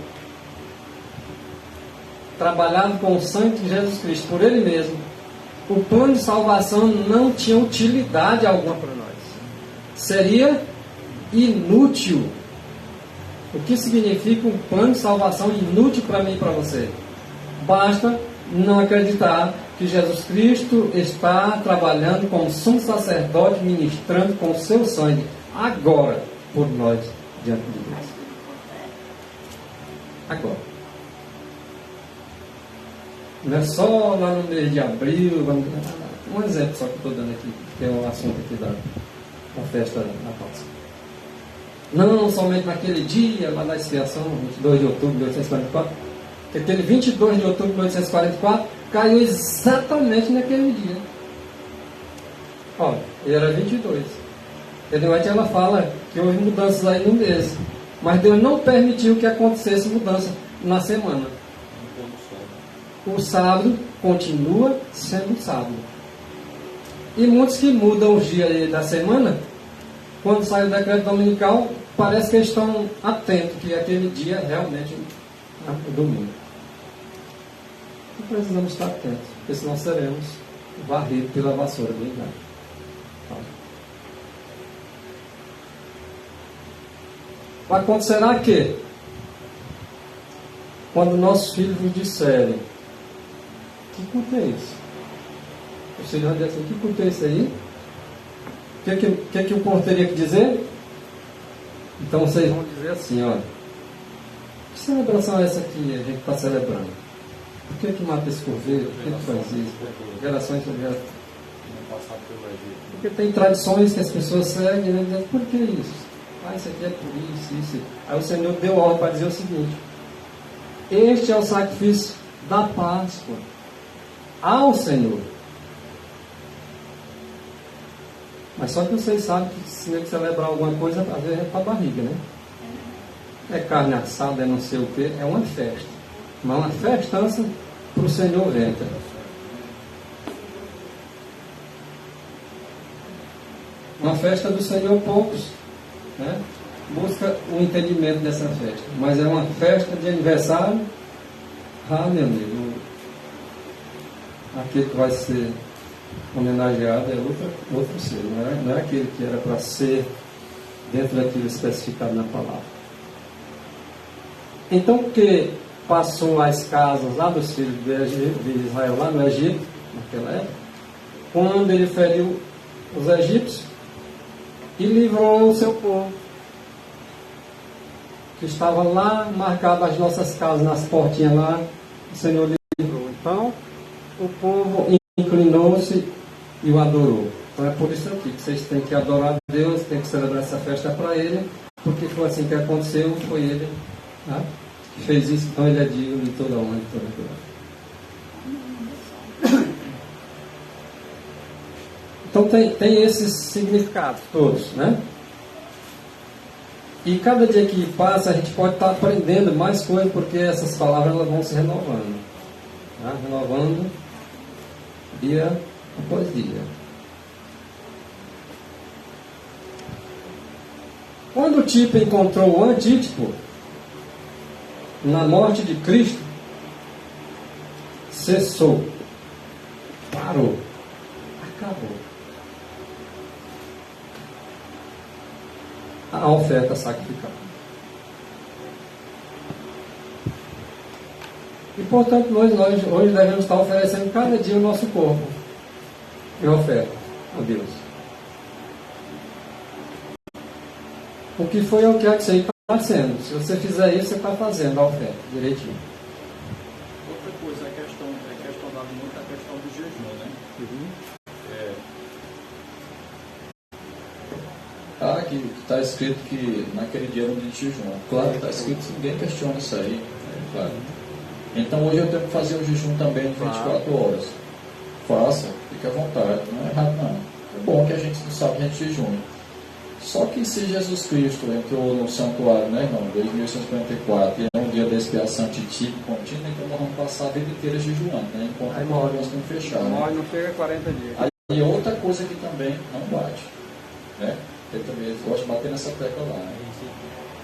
trabalhado com o sangue de Jesus Cristo por Ele mesmo, o plano de salvação não tinha utilidade alguma para nós. Seria inútil. O que significa um plano de salvação inútil para mim e para você? Basta não acreditar que Jesus Cristo está trabalhando como sumo sacerdote, ministrando com o seu sangue, agora, por nós, diante de Deus. Agora. Não é só lá no mês de abril, um exemplo só que eu estou dando aqui, que é o assunto aqui da festa da Páscoa. Não somente naquele dia, lá da expiação, 22 de outubro de 1844, que aquele 22 de outubro de 1844 caiu exatamente naquele dia. Olha, ele era 22. Ela fala que houve mudanças aí no mês, mas Deus não permitiu que acontecesse mudança na semana. O sábado continua sendo sábado. E muitos que mudam os dias da semana, quando sai o decreto dominical, parece que eles estão atentos que aquele dia realmente é o domingo. E precisamos estar atentos, porque senão seremos varridos pela vassoura do engano. Acontecerá que, quando nossos filhos vos disserem: que culto é isso? O Senhor diz assim: que culto é isso aí? O que o povo teria que dizer? Então vocês vão dizer assim: olha, que celebração é essa que a gente está celebrando? Por que mata esse cordeiro? Por que faz isso? Gerações sobre gerações. Porque tem tradições que as pessoas seguem, né? Dizendo: por que isso? Ah, isso aqui é por isso, isso. Aí o Senhor deu ordem para dizer o seguinte: Este é o sacrifício da Páscoa ao Senhor. Mas só que vocês sabem que se ele celebrar alguma coisa, às vezes é para a barriga, né? É carne assada, é não sei o que, é uma festa. Mas uma festança para o Senhor entra. Uma festa do Senhor, poucos, né, busca o entendimento dessa festa. Mas é uma festa de aniversário. Ah, meu amigo, aquele que vai ser homenageado é outro ser, não é aquele que era para ser dentro daquilo especificado na palavra. Então, porque passou as casas lá dos filhos de Israel, lá no Egito, naquela época, quando ele feriu os egípcios e livrou o seu povo, que estava lá marcado as nossas casas, nas portinhas lá, o Senhor livrou. Então, o povo inclinou-se e o adorou. Então é por isso aqui que vocês têm que adorar a Deus, têm que celebrar essa festa para Ele, porque foi assim que aconteceu, foi Ele, né, que fez isso, então Ele é digno de toda honra e de toda glória. Então tem esses significados todos, né? E cada dia que passa a gente pode estar aprendendo mais coisas, porque essas palavras elas vão se renovando, né? Renovando dia após dia. Quando o tipo encontrou o antítipo na morte de Cristo, cessou, parou, acabou a oferta sacrificada. E portanto nós hoje devemos estar oferecendo cada dia o nosso corpo em oferta a Deus. O que foi o que você está sendo. Se você fizer isso, você está fazendo a oferta direitinho. Outra coisa, é questionado muito a questão do jejum, né? Aqui está escrito que naquele dia era um dia de jejum. Claro que está escrito, ninguém questiona isso aí. Claro. Então hoje eu tenho que fazer o jejum também de 24 horas. Faça, fique à vontade, não é errado não. É bom que a gente não sabe que a gente jejum. Só que se Jesus Cristo entrou no santuário, né, irmão, desde 1854, e é um dia da expiação típico contínua, então nós vamos passar a vida inteira jejuando, né, enquanto nós não fechar. Nós não chega a 40 dias. Aí outra coisa que também não bate, né? Eu também gosto de bater nessa tecla lá. Né?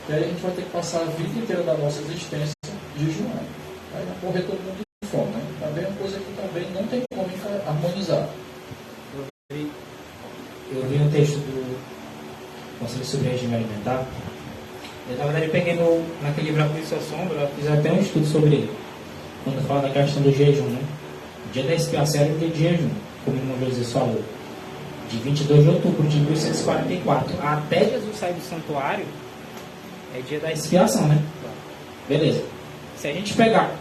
Que aí a gente vai ter que passar a vida inteira da nossa existência jejuando. Aí vai morrer todo mundo de fome. Né? Também é uma coisa que também não tem como harmonizar. Eu vi um texto do Conselho sobre Regime Alimentar. Na verdade, eu peguei naquele livro A Cruz e a Sombra, eu fiz até um estudo sobre ele. Quando fala da questão do jejum, né? O dia da expiação era o dia de jejum, como o irmão José falou. De 22 de outubro de 1844 até Jesus sair do santuário, é dia da expiação, né? Beleza. Se a gente pegar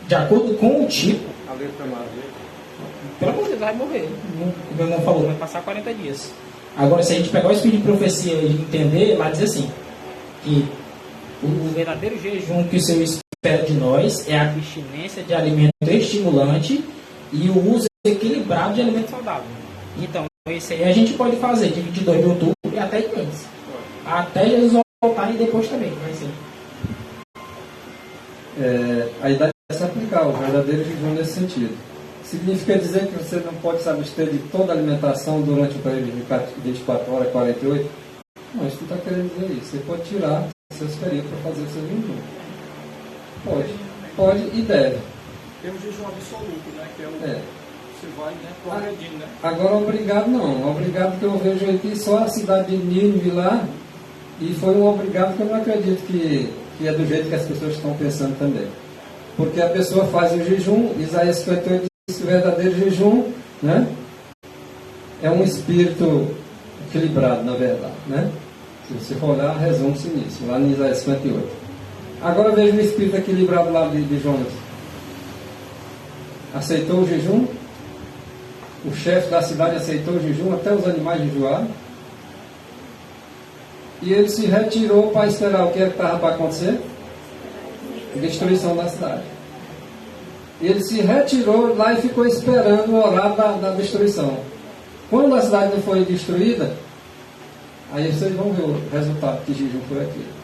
de acordo com o tipo, pelo amor de Deus, vai morrer. Como o meu irmão falou, vai passar 40 dias. Agora, se a gente pegar o espírito de profecia e entender, lá diz assim, que o verdadeiro jejum que o Senhor espera de nós é a abstinência de alimento estimulante e o uso equilibrado de alimento saudável. Então, esse aí a gente pode fazer de 22 de outubro e até de antes. Até Jesus voltar e depois também, vai ser. A idade é se aplicar o verdadeiro jejum nesse sentido. Significa dizer que você não pode se abster de toda a alimentação durante o período de 24 horas, 48? Não, isso não está querendo dizer isso. Você pode tirar seus períodos para fazer o seu jejum. Pode e deve. Tem um jejum absoluto, né? Que é o... Você vai, né, progredindo, né? Agora, obrigado não. Obrigado que eu vejo aqui só a cidade de Nínive lá, e foi um obrigado que eu não acredito que é do jeito que as pessoas estão pensando também. Porque a pessoa faz o jejum, Isaías 58 diz que o verdadeiro jejum, né, é um espírito equilibrado, na verdade, né? Se você for olhar, resume-se nisso, lá em Isaías 58. Agora veja o espírito equilibrado lá de Jonas. Aceitou o jejum? O chefe da cidade aceitou o jejum, até os animais jejuaram. E ele se retirou para esperar o que estava para acontecer? destruição da cidade. Ele se retirou lá e ficou esperando o horário da destruição. Quando a cidade não foi destruída, aí vocês vão ver o resultado que jejum foi aquilo.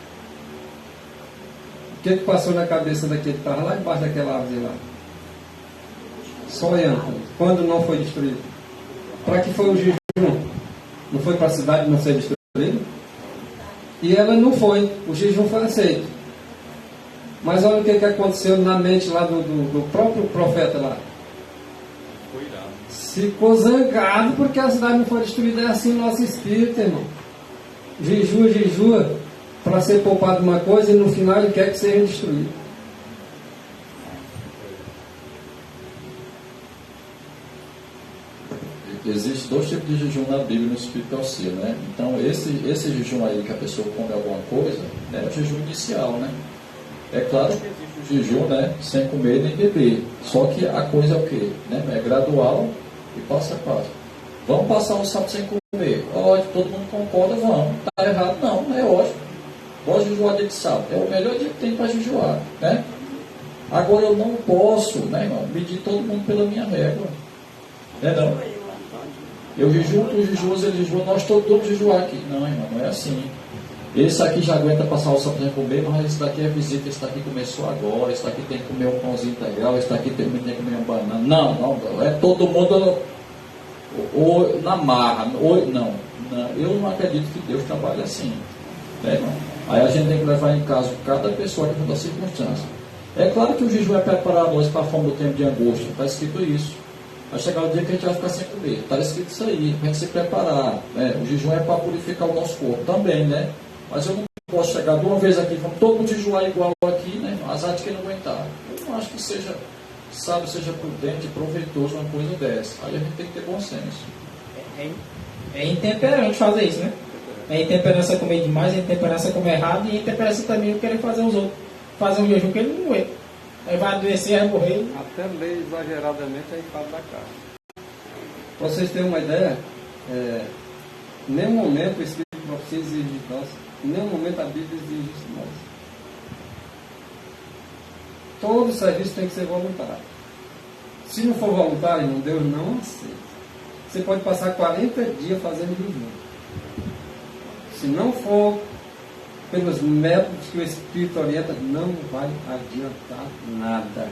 O que passou na cabeça daquele que estava lá embaixo daquela árvore lá? Sonhando, quando não foi destruído. Para que foi o jejum? Não foi para a cidade não ser destruída? E ela não foi, o jejum foi aceito. Mas olha o que aconteceu na mente lá do próprio profeta lá. Ficou zangado porque a cidade não foi destruída. É assim o nosso espírito, irmão. Jejua para ser poupado uma coisa e no final ele quer que seja destruído. Existem dois tipos de jejum na Bíblia no Espírito Auxílio, né? Então esse jejum aí que a pessoa come alguma coisa, né, é o jejum inicial, né? É claro que existe o jejum, né, sem comer nem beber. Só que a coisa é o quê? Né? É gradual e passo a passo. Vamos passar um sábado sem comer. Ótimo, todo mundo concorda, vamos. Está errado? Não, é ótimo. Posso jejuar dia de sábado. É o melhor dia que tem para jejuar, né? Agora eu não posso, né, irmão, medir todo mundo pela minha régua. Né, não? Eu jejuo, tu jejuas, ele jejua, nós todos vamos jejuar aqui. Não, irmão, não é assim. Esse aqui já aguenta passar o sábado sem comer, mas esse daqui é visita, esse daqui começou agora, esse daqui tem que comer um pãozinho integral, esse daqui tem que comer uma banana. Não, é todo mundo ou na marra, ou não. Eu não acredito que Deus trabalhe assim. Né, irmão? Aí a gente tem que levar em caso cada pessoa que da circunstância. É claro que o jejum é preparar nós para a fome do tempo de angústia, está escrito isso. Vai chegar o dia que a gente vai ficar sem comer, está escrito isso aí, tem que se preparar. Né? O jejum é para purificar o nosso corpo também, né? Mas eu não posso chegar de uma vez aqui, vamos todo mundo jejuar igual aqui, né? Azar de quem não aguentar. Eu não acho que seja prudente e proveitoso uma coisa dessa. Aí a gente tem que ter bom senso. É intemperante fazer isso, né? É intemperância comer demais, é intemperância comer errado, e intemperância também eu querer fazer os outros. Fazer um jejum que ele não aguenta. Aí vai adoecer, vai morrer. Até ler exageradamente a enfado da carne. Para vocês terem uma ideia, em nenhum momento o Espírito de Profecia exige de nós, em nenhum momento a Bíblia exige isso de nós. Todo serviço tem que ser voluntário. Se não for voluntário, irmão, Deus não aceita. Você pode passar 40 dias fazendo jejum. Se não for pelos métodos que o Espírito orienta, não vai adiantar nada.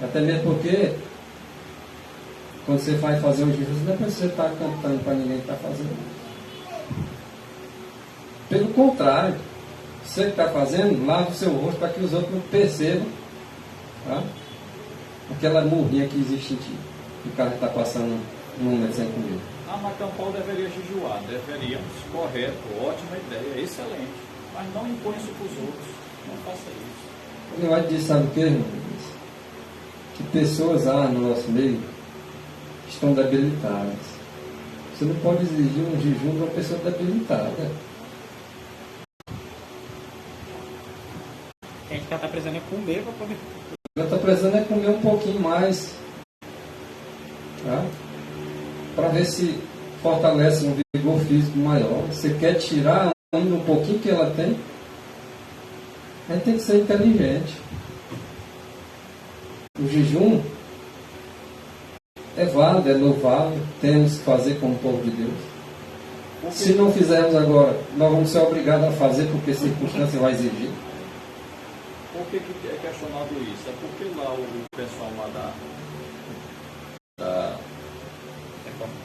Até mesmo porque, quando você vai fazer um jejum, não é para você estar cantando para ninguém que está fazendo. Pelo contrário, você que está fazendo, lava o seu rosto para que os outros não percebam, tá? Aquela murrinha que existe em ti, que o cara está passando um momento sem comer. Mas Campal deveria jejuar, deveríamos, correto, ótima ideia, excelente. Mas não impõe isso para os outros, não faça isso. O negócio disso, sabe o que, irmão? Que pessoas no nosso meio estão debilitadas. Você não pode exigir um jejum de uma pessoa debilitada. A gente está precisando é comer para poder. Ela está precisando é comer um pouquinho mais, tá? Para ver se fortalece um vigor físico maior. Você quer tirar ainda um pouquinho que ela tem? A gente tem que ser inteligente. O jejum é válido, é louvável, temos que fazer como povo de Deus. Se não fizermos agora, nós vamos ser obrigados a fazer porque a circunstância vai exigir. Por que é questionado isso? É porque lá o pessoal lá da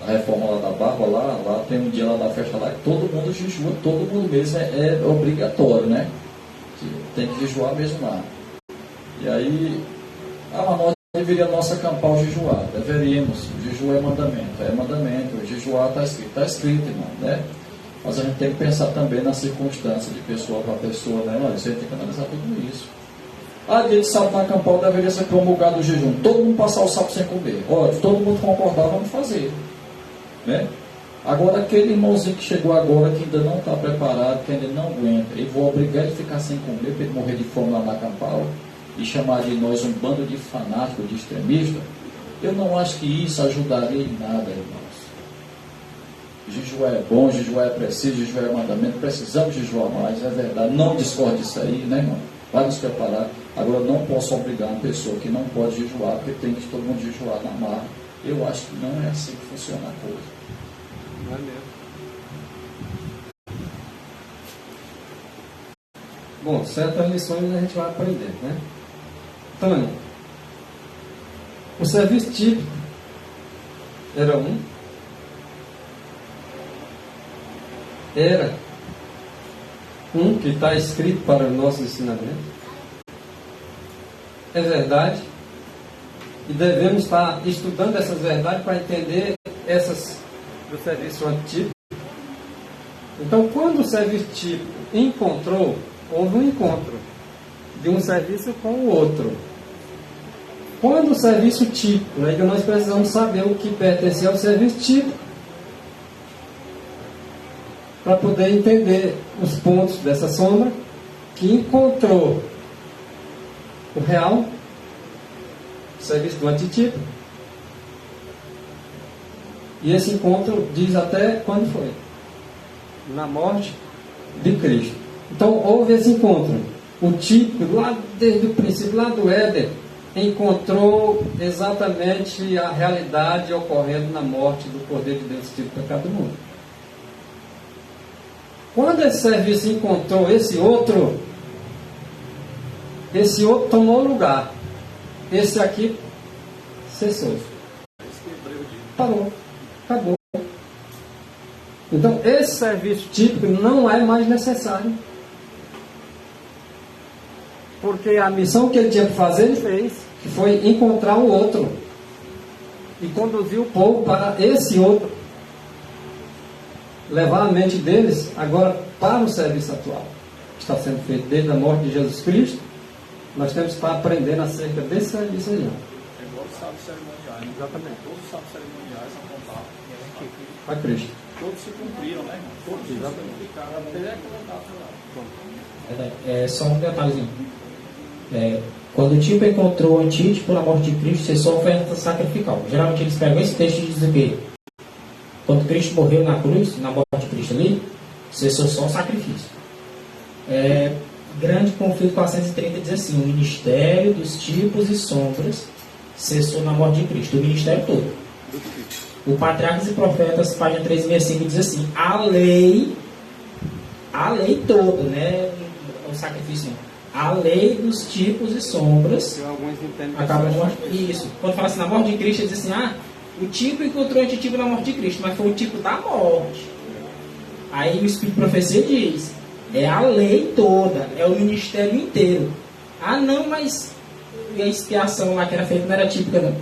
reforma lá da Barba, lá tem um dia lá da festa lá que todo mundo jejua, todo mundo mesmo é obrigatório, né? Tem que jejuar mesmo lá. E aí, mas nós deveríamos acampar o jejuar, deveríamos. O jejum é mandamento, o jejuar está escrito, irmão, né? Mas a gente tem que pensar também na circunstância de pessoa para pessoa, né? Mas a gente tem que analisar tudo isso. Dia de sábado na Campal deveria ser promulgado o jejum. Todo mundo passar o sábado sem comer. Olha, todo mundo concordar, vamos fazer. Né? Agora, aquele irmãozinho que chegou agora, que ainda não está preparado, que ainda não aguenta, e vou obrigar ele a ficar sem comer, para ele morrer de fome lá na Campal, e chamar de nós um bando de fanáticos, de extremistas, eu não acho que isso ajudaria em nada, irmãos. jejuar é bom, jejuar é preciso, jejuar é mandamento, precisamos jejuar mais, é verdade. Não discorde disso aí, né, irmão? Vai nos preparar. Agora, não posso obrigar uma pessoa que não pode jejuar, porque tem que todo mundo jejuar na marra. Eu acho que não é assim que funciona a coisa. Não é mesmo. Bom, certas lições a gente vai aprender, né? Então, o serviço típico era um que está escrito para o nosso ensinamento. É verdade. E devemos estar estudando essas verdades para entender essas do serviço antigo. Então, quando o serviço típico encontrou, houve um encontro de um serviço com o outro. Quando o serviço típico, né, que nós precisamos saber o que pertence ao serviço típico, para poder entender os pontos dessa sombra que encontrou o real, o serviço do antitípico. E esse encontro diz até quando foi? Na morte de Cristo. Então houve esse encontro. O típico, lá desde o princípio, lá do Éden, encontrou exatamente a realidade ocorrendo na morte do Cordeiro de Deus, típico do pecado do mundo. Quando esse serviço encontrou esse outro tomou lugar. Esse aqui cessou. Parou. Acabou. Então, esse serviço típico não é mais necessário. Porque a missão que ele tinha que fazer, ele fez. Que foi encontrar o outro. E conduzir o povo para esse outro. Levar a mente deles agora para o serviço atual. Que está sendo feito desde a morte de Jesus Cristo. Nós temos que estar aprendendo acerca desse serviço aí. É igual os sábios cerimoniais. Exatamente. Todos os sábios cerimoniais apontavam Para Cristo. todos se cumpriram, né, irmão? Todos se cumpriram. Até que voltar É só um detalhezinho. Quando o tipo encontrou o antítipo na morte de Cristo, cessou a oferta sacrificial. Geralmente eles pegam esse texto e dizem que quando Cristo morreu na cruz, na morte de Cristo ali, cessou só o sacrifício. Grande conflito 430 diz assim: o ministério dos tipos e sombras cessou na morte de Cristo, o ministério todo. O Patriarcas e Profetas, página 365, diz assim: a lei toda, né? O sacrifício não. A lei dos tipos e sombras acaba de morte. Isso. Quando fala assim, na morte de Cristo, ele diz assim: o tipo encontrou o antitipo na morte de Cristo, mas foi o tipo da morte. Aí o Espírito de Profecia diz: é a lei toda, é o ministério inteiro. Não, mas a expiação lá que era feita não era típica, não.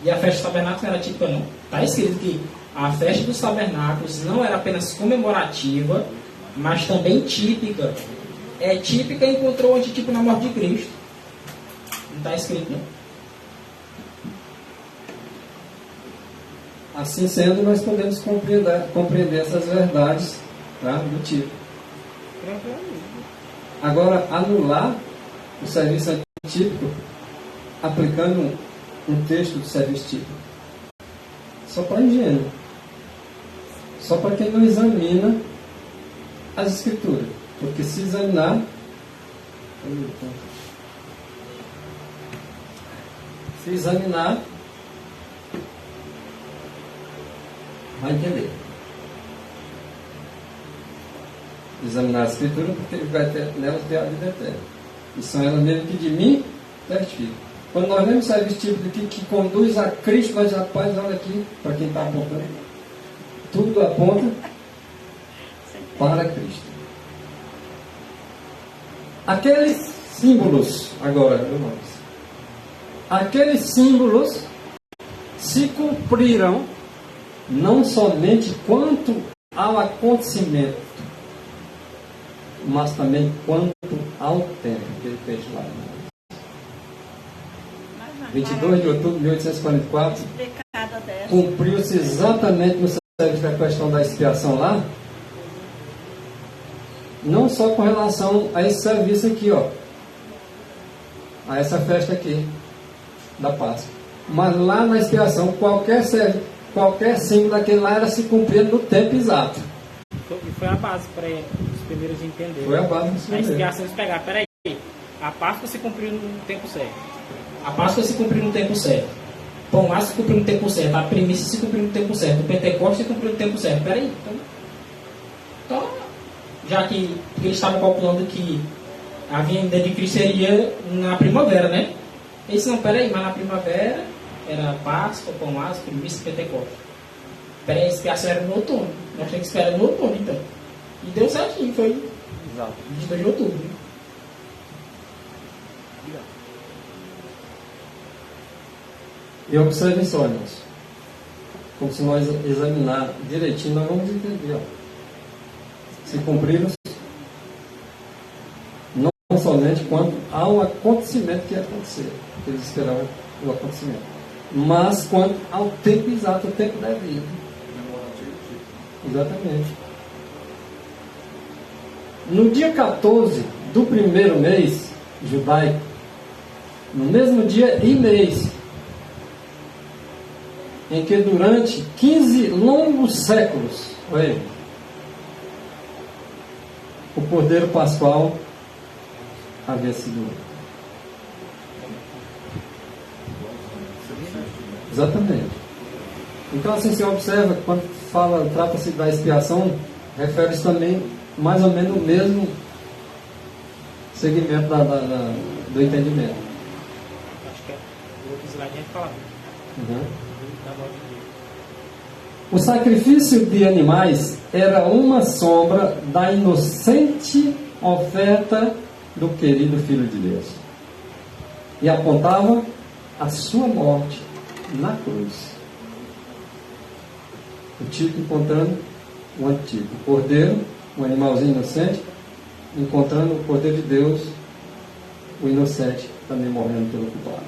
E a festa dos tabernáculos não era típica, não. Está escrito que a festa dos tabernáculos não era apenas comemorativa, mas também típica. É típica e encontrou o antitipo na morte de Cristo. Não está escrito, não. Assim sendo, nós podemos compreender essas verdades, tá, do tipo. Agora, anular o serviço antípico aplicando um texto do serviço típico. Só para ingênuo. Só para quem não examina as escrituras. Porque se examinar, vai entender. Examinar a escritura, porque ele vai ter nela ter a vida eterna. E são elas mesmo que de mim testificam. Quando nós vemos o serviço típico que conduz a Cristo, nós, rapaz, olha aqui, para quem está apontando, tudo aponta para Cristo. Aqueles símbolos, agora, irmãos, aqueles símbolos se cumpriram não somente quanto ao acontecimento, mas também quanto ao tempo que ele fez lá. 22 de outubro de 1844, cumpriu-se exatamente no serviço da questão da expiação lá, não só com relação a esse serviço aqui, a essa festa aqui, da Páscoa, mas lá na expiação, qualquer qualquer símbolo daquele lá era se cumprir no tempo exato. E foi a base para os primeiros entenderem. Foi a base do A Senhor. expiação eles pegaram, peraí, a Páscoa se cumpriu no tempo certo. A Páscoa se cumpriu no tempo certo. Pão lá se cumpriu no tempo certo. A primícia se cumpriu no tempo certo. O Pentecostes se cumpriu no tempo certo. Peraí, então já que eles estavam calculando que a vinda de Cristo seria na primavera, né? Eles não, peraí, mas na primavera era Páscoa, Pão lá, primícia e Pentecostes. Peraí, a expiação era no outono. Nós temos que esperar no outono, então. E deu certinho, foi 22 de outubro. Né? E observe só, irmãos. Como se nós examinar direitinho, nós vamos entender. Ó. Se cumpriram não somente quanto ao acontecimento que ia acontecer, que eles esperavam o acontecimento, mas quanto ao tempo exato, o tempo da vida. Exatamente. No dia 14 do primeiro mês judaico, no mesmo dia e mês, em que durante 15 longos séculos, olha, o Cordeiro Pascual havia sido. Exatamente. Então, assim, você observa que quando fala, trata-se da expiação, refere-se também mais ou menos o mesmo segmento do entendimento. Acho que é o outro slide a gente falava. O sacrifício de animais era uma sombra da inocente oferta do querido Filho de Deus e apontava a sua morte na cruz. O tipo encontrando o antigo, o cordeiro, um animalzinho inocente, encontrando o Cordeiro de Deus, o inocente, também morrendo pelo culpado.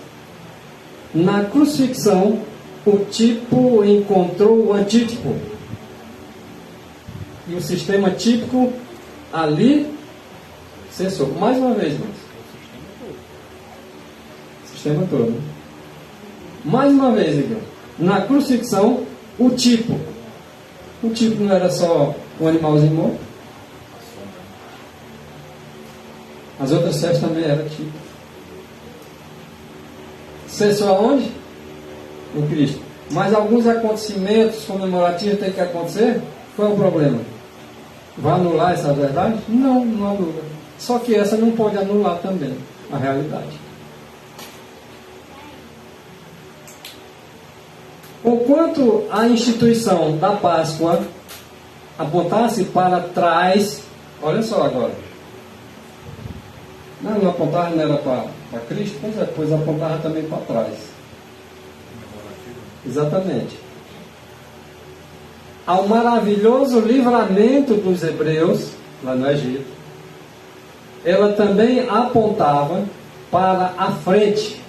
Na crucifixão, o tipo encontrou o antítipo. E o sistema típico ali cessou. Mais uma vez, irmãos. O sistema todo. Né? Mais uma vez, irmão. Na crucifixão, o tipo. O tipo não era só um animalzinho morto. As outras festas também eram tipo. Cessou aonde? No Cristo. Mas alguns acontecimentos comemorativos têm que acontecer? Qual é o problema? Vai anular essa verdade? Não, não anula. Só que essa não pode anular também a realidade. Enquanto a instituição da Páscoa apontasse para trás, olha só agora. Não apontava, não era para Cristo? Pois apontava também para trás. Exatamente. Ao maravilhoso livramento dos hebreus, lá no Egito, ela também apontava para a frente,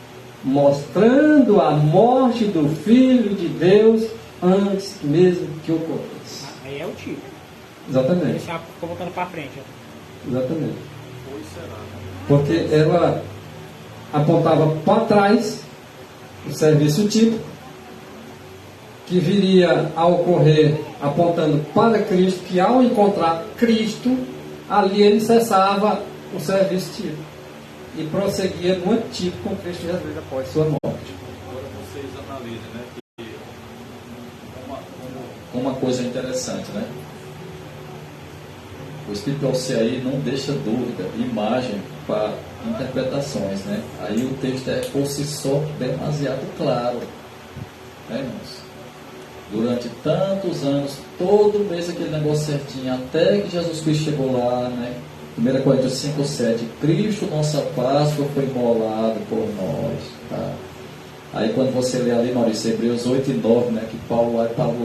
mostrando a morte do Filho de Deus antes mesmo que ocorresse. Aí é o tipo. Exatamente. Ele ficou voltando para frente. Ó. Exatamente. Porque ela apontava para trás o serviço típico, que viria a ocorrer apontando para Cristo, que ao encontrar Cristo, ali ele cessava o serviço típico e prosseguia no antigo com Cristo Jesus após sua morte. Agora vocês analisem, né, que uma coisa interessante, né? O Espírito aí não deixa dúvida, imagem para interpretações, né? Aí o texto é por si só demasiado claro, né, irmãos? Durante tantos anos, todo mês aquele negócio certinho, até que Jesus Cristo chegou lá, né? 1 Coríntios 5:7, Cristo, nossa Páscoa, foi imolado por nós, tá? Aí quando você lê ali, Maurício, Hebreus 8:9, né? Que Paulo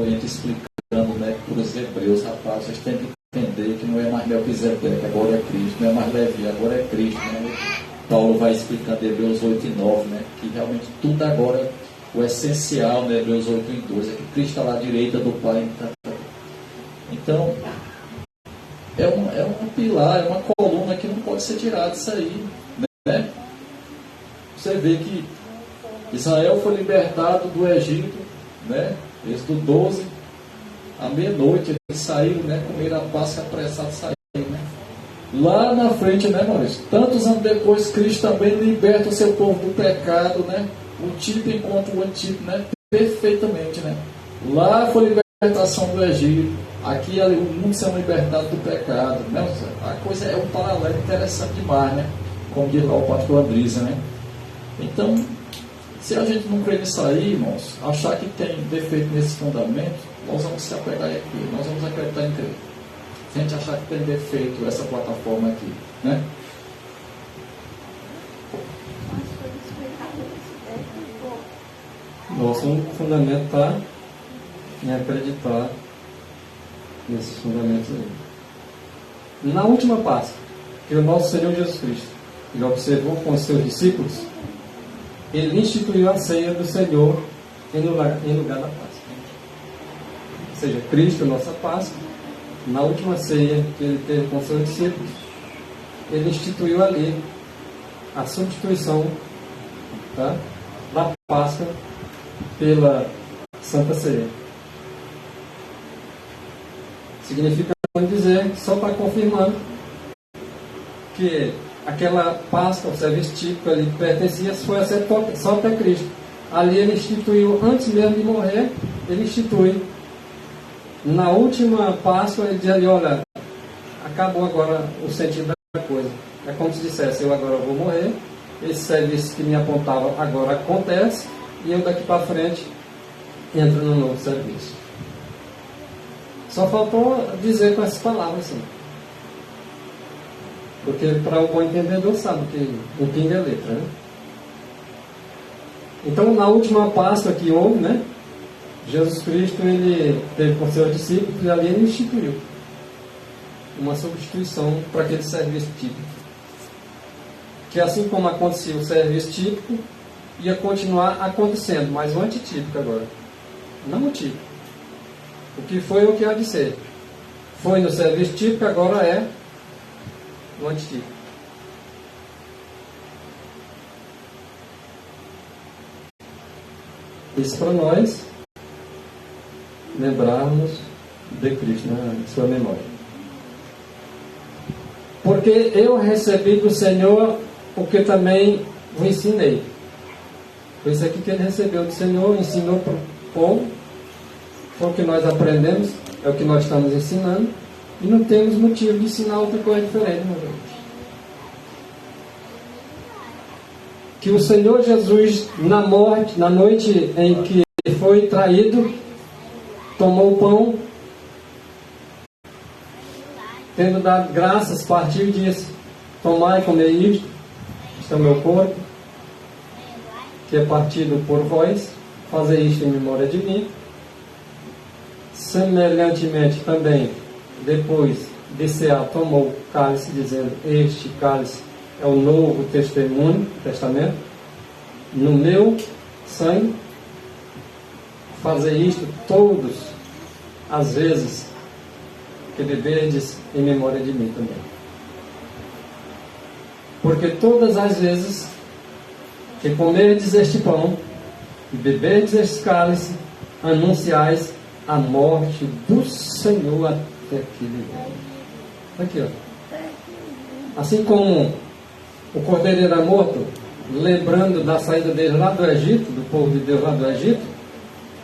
entra explicando, né, para os hebreus, rapaz, vocês têm que entender que não é mais Melquisedeque, agora é Cristo, não é mais Levi, agora é Cristo, né? Paulo vai explicando Hebreus 8:9, né? Que realmente tudo agora, o essencial, né, Hebreus 8:2, é que Cristo está lá à direita do Pai. Então, é um pilar, é uma coluna que não pode ser tirada disso aí, né? Você vê que Israel foi libertado do Egito, né? Êxodo 12, à meia-noite, eles saíram, né, comeram a Páscoa apressado saíram, né? Lá na frente, né, Maurício? Tantos anos depois, Cristo também liberta o seu povo do pecado, né? O tipo encontra o antigo, né? Perfeitamente, né? Lá foi a libertação do Egito, aqui o mundo sendo libertado do pecado, né? A coisa é um paralelo interessante demais, né? Como diz lá o pastor Andrisa, né? Então, se a gente não crer nisso aí, irmãos, achar que tem defeito nesse fundamento, nós vamos se apegar aqui, nós vamos acreditar em crer. Se a gente achar que tem defeito essa plataforma aqui, né? Nosso fundamento está em acreditar nesses fundamentos aí. Na última Páscoa, que o nosso Senhor Jesus Cristo ele observou com os seus discípulos, ele instituiu a ceia do Senhor em lugar da Páscoa. Ou seja, Cristo, nossa Páscoa, na última ceia que ele teve com os seus discípulos, ele instituiu ali a substituição, tá, da Páscoa pela Santa Ceia. Significa dizer, só para confirmar, que aquela Páscoa, o serviço típico ali que pertencia, foi só até Cristo. Ali ele instituiu, antes mesmo de morrer, ele institui. Na última Páscoa, ele diz ali, olha, acabou agora o sentido da coisa. É como se dissesse, eu agora vou morrer, esse serviço que me apontava agora acontece, e eu daqui para frente entro no novo serviço. Só faltou dizer com essas palavras assim. Porque para o bom entendedor sabe que o pinga é letra, né? Então, na última Páscoa que houve, né? Jesus Cristo, ele teve com seus discípulos e ali ele instituiu uma substituição para aquele serviço típico. Que assim como acontecia o serviço típico, ia continuar acontecendo, mas o antitípico agora. Não o típico. O que foi o que há de ser. Foi no serviço típico, agora é no antitípico. Isso para nós lembrarmos de Cristo, né, em sua memória. Porque eu recebi do Senhor o que também vos ensinei. Foi isso aqui que ele recebeu do Senhor, ensinou para o povo. Foi o que nós aprendemos, é o que nós estamos ensinando. E não temos motivo de ensinar outra coisa diferente, meu Deus. Que o Senhor Jesus, na morte, na noite em que foi traído, tomou o pão, tendo dado graças, partiu e disse: tomai e comei isto, este é o meu corpo, que é partido por vós, fazei isto em memória de mim. Semelhantemente também, depois de cear, tomou o cálice, dizendo: este cálice é o novo testamento, no meu sangue. Fazei isto todas as vezes que beberdes em memória de mim também. Porque todas as vezes que comerdes este pão e beberdes este cálice, anunciais a morte do Senhor até que ele venha. Aqui, ó. Assim como o cordeiro era morto, lembrando da saída dele lá do Egito, do povo de Deus lá do Egito,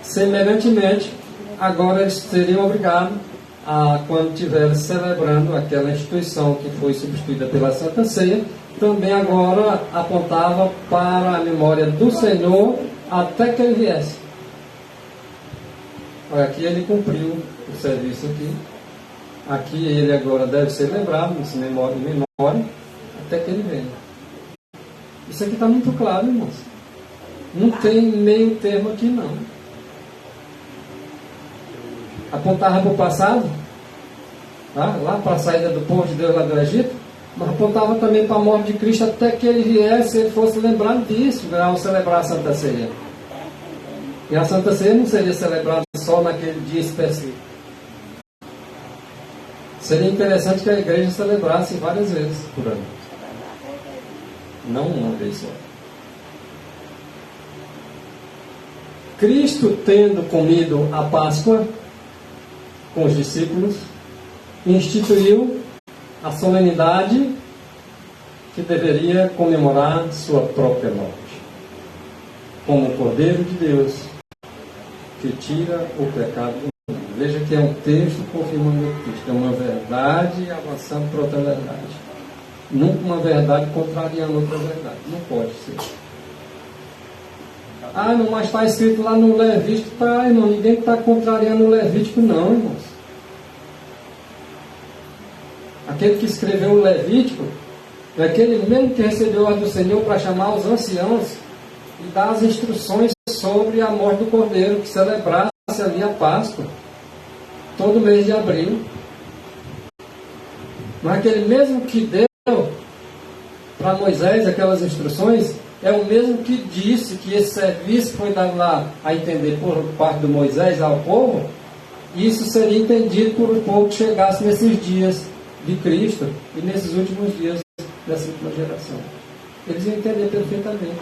semelhantemente, agora eles seriam obrigados a, quando estiverem celebrando aquela instituição que foi substituída pela Santa Ceia, também agora apontava para a memória do Senhor até que ele viesse. Olha, aqui ele cumpriu o serviço aqui. Aqui ele agora deve ser lembrado, em memória, até que ele venha. Isso aqui está muito claro, irmãos. Não tem meio termo aqui, não. Apontava para o passado, tá? Lá para a saída do povo de Deus lá do Egito, mas apontava também para a morte de Cristo até que ele viesse e ele fosse lembrado disso ao celebrar a Santa Ceia. E a Santa Ceia não seria celebrada só naquele dia específico. Seria interessante que a igreja celebrasse várias vezes por ano. Não uma vez só. Cristo, tendo comido a Páscoa com os discípulos, instituiu a solenidade que deveria comemorar sua própria morte, como o Cordeiro de Deus que tira o pecado do mundo. Veja que é um texto confirmando o Cristo, é uma verdade avançando para outra verdade. Nunca uma verdade contrariando outra verdade. Não pode ser. Ah, não, mas está escrito lá no Levítico. Tá, irmão, ninguém está contrariando o Levítico, não, irmãos. Aquele que escreveu o Levítico é aquele mesmo que recebeu a ordem do Senhor para chamar os anciãos e dar as instruções sobre a morte do Cordeiro, que celebrasse ali a Páscoa, todo mês de abril. Mas aquele mesmo que deu para Moisés aquelas instruções, é o mesmo que disse que esse serviço foi dado lá a entender por parte de Moisés ao povo, e isso seria entendido por o povo que chegasse nesses dias de Cristo e nesses últimos dias dessa última geração. Eles iam entender perfeitamente.